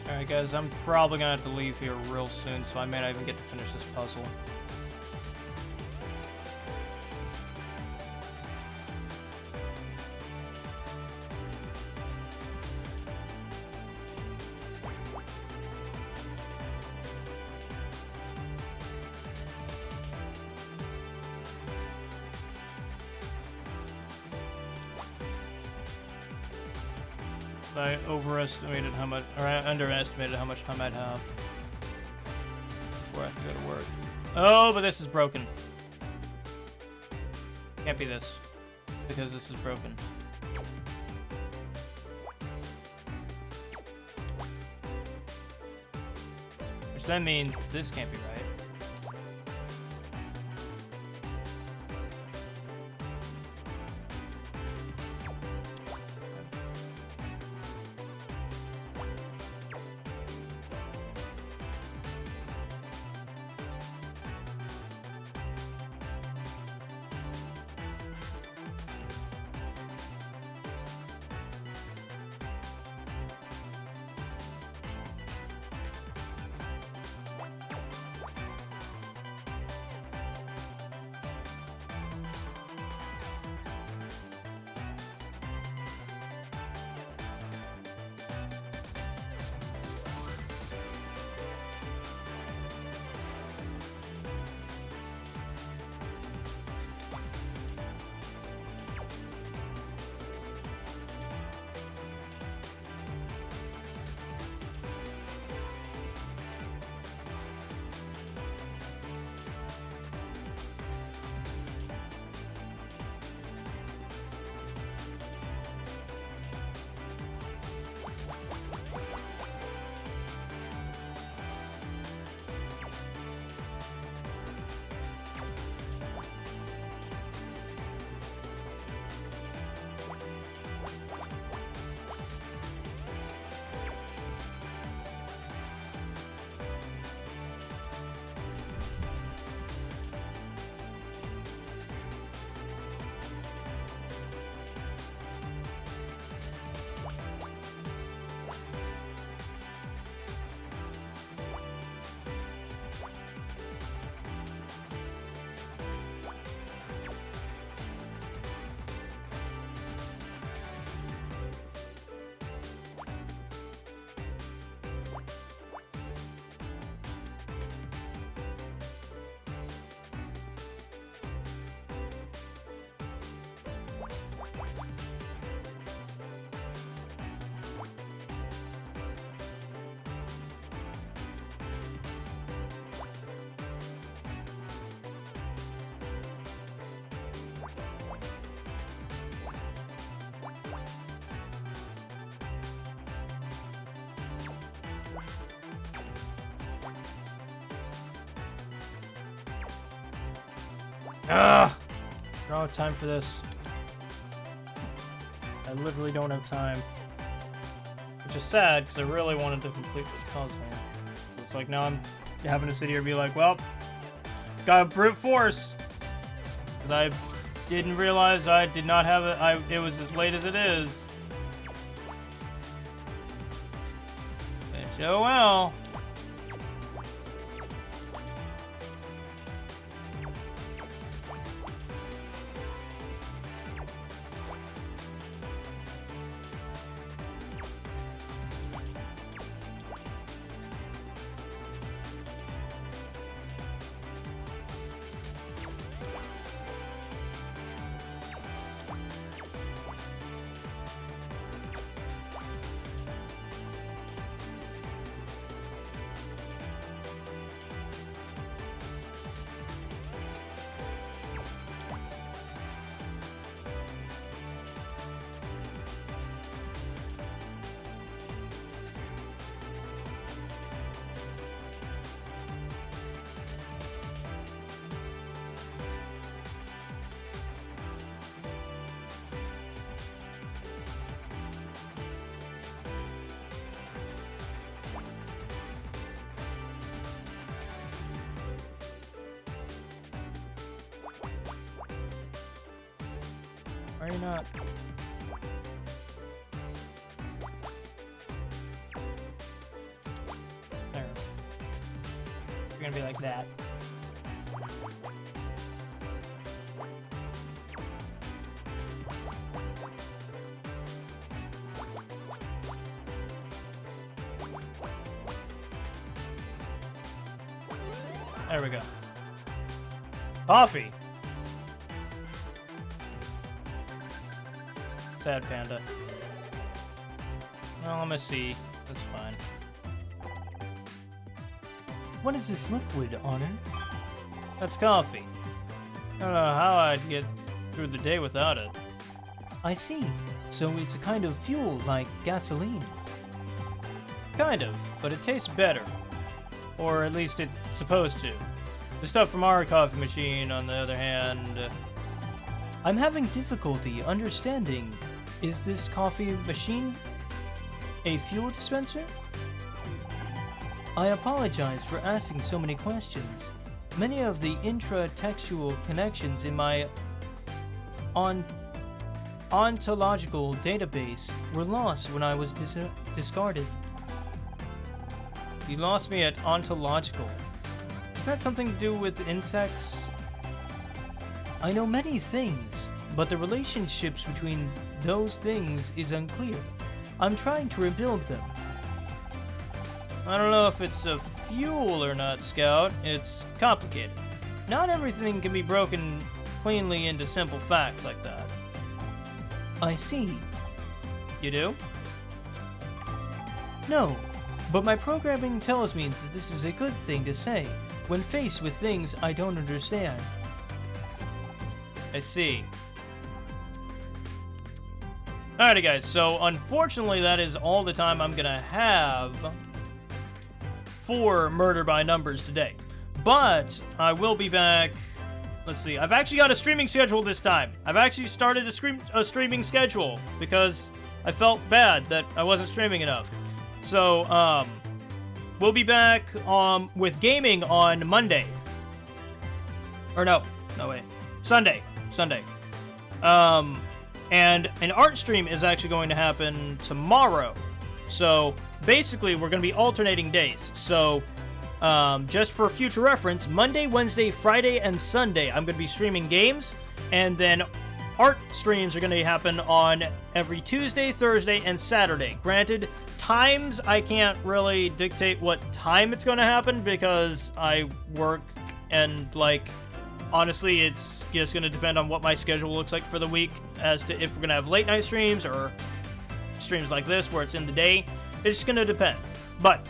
Alright guys, I'm probably gonna have to leave here real soon, so I may not even get to finish this puzzle. I overestimated how much, or I underestimated how much time I'd have before I have to go to work. Oh, but this is broken. Can't be this, because this is broken. Which then means this can't be right. Ugh! I don't have time for this. I literally don't have time. Which is sad, because I really wanted to complete this puzzle. It's like now I'm having to sit here and be like, well, got brute force. Because I didn't realize I did not have it. It was as late as it is. But oh well. Are you not? There. You're gonna be like that. There we go. Coffee! Sad panda. Well, let me see. That's fine. What is this liquid, Honor? That's coffee. I don't know how I'd get through the day without it. I see. So it's a kind of fuel like gasoline. Kind of, but it tastes better. Or at least it's supposed to. The stuff from our coffee machine, on the other hand... I'm having difficulty understanding. Is this coffee machine a fuel dispenser? I apologize for asking so many questions. Many of the intra-textual connections in my ontological database were lost when I was discarded. You lost me at ontological. Is that something to do with insects? I know many things, but the relationships between those things is unclear. I'm trying to rebuild them. I don't know if it's a fuel or not, Scout. It's complicated. Not everything can be broken cleanly into simple facts like that. I see. You do? No, but my programming tells me that this is a good thing to say when faced with things I don't understand. I see. Alrighty guys, so unfortunately that is all the time I'm gonna have for Murder by Numbers today. But I will be back. Let's see, I've actually got a streaming schedule this time. I've actually started a streaming schedule because I felt bad that I wasn't streaming enough. So, we'll be back with gaming on Monday. Or no wait. Sunday. And an art stream is actually going to happen tomorrow. So basically, we're going to be alternating days. So just for future reference, Monday, Wednesday, Friday, and Sunday, I'm going to be streaming games. And then art streams are going to happen on every Tuesday, Thursday, and Saturday. Granted, times I can't really dictate what time it's going to happen because I work and, like, honestly, it's just going to depend on what my schedule looks like for the week as to if we're going to have late night streams or streams like this where it's in the day. It's just going to depend. But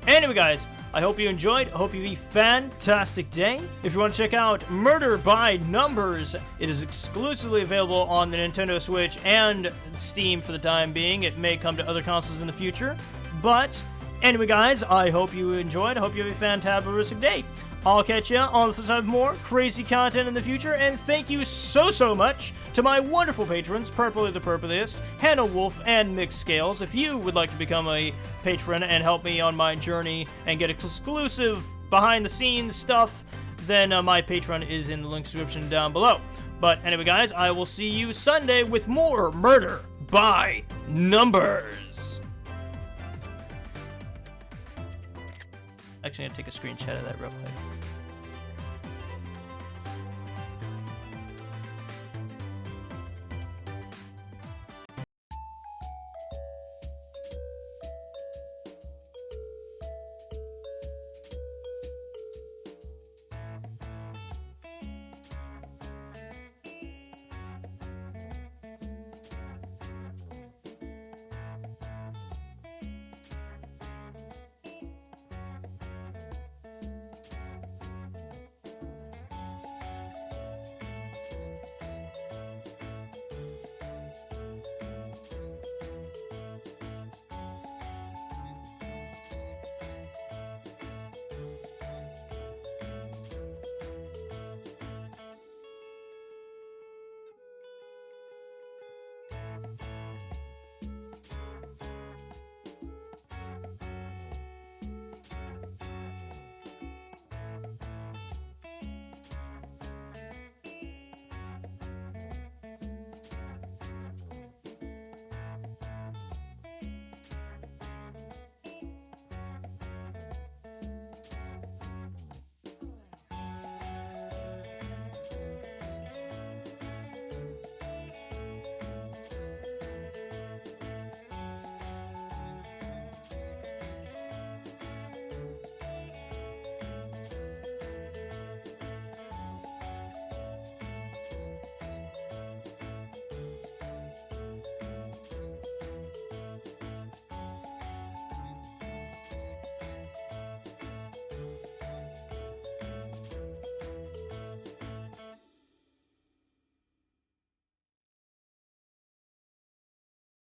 anyway, guys, I hope you enjoyed. I hope you have a fantastic day. If you want to check out Murder by Numbers, it is exclusively available on the Nintendo Switch and Steam for the time being. It may come to other consoles in the future. But anyway, guys, I hope you enjoyed. I hope you have a fantastic day. I'll catch you on some more crazy content in the future, and thank you so much to my wonderful patrons, Purpley the Purpliest, Hannah Wolf, and Mixed Scales. If you would like to become a patron and help me on my journey and get exclusive behind-the-scenes stuff, then my Patreon is in the link description down below. But anyway, guys, I will see you Sunday with more Murder by Numbers. Actually, I'm going to take a screenshot of that real quick.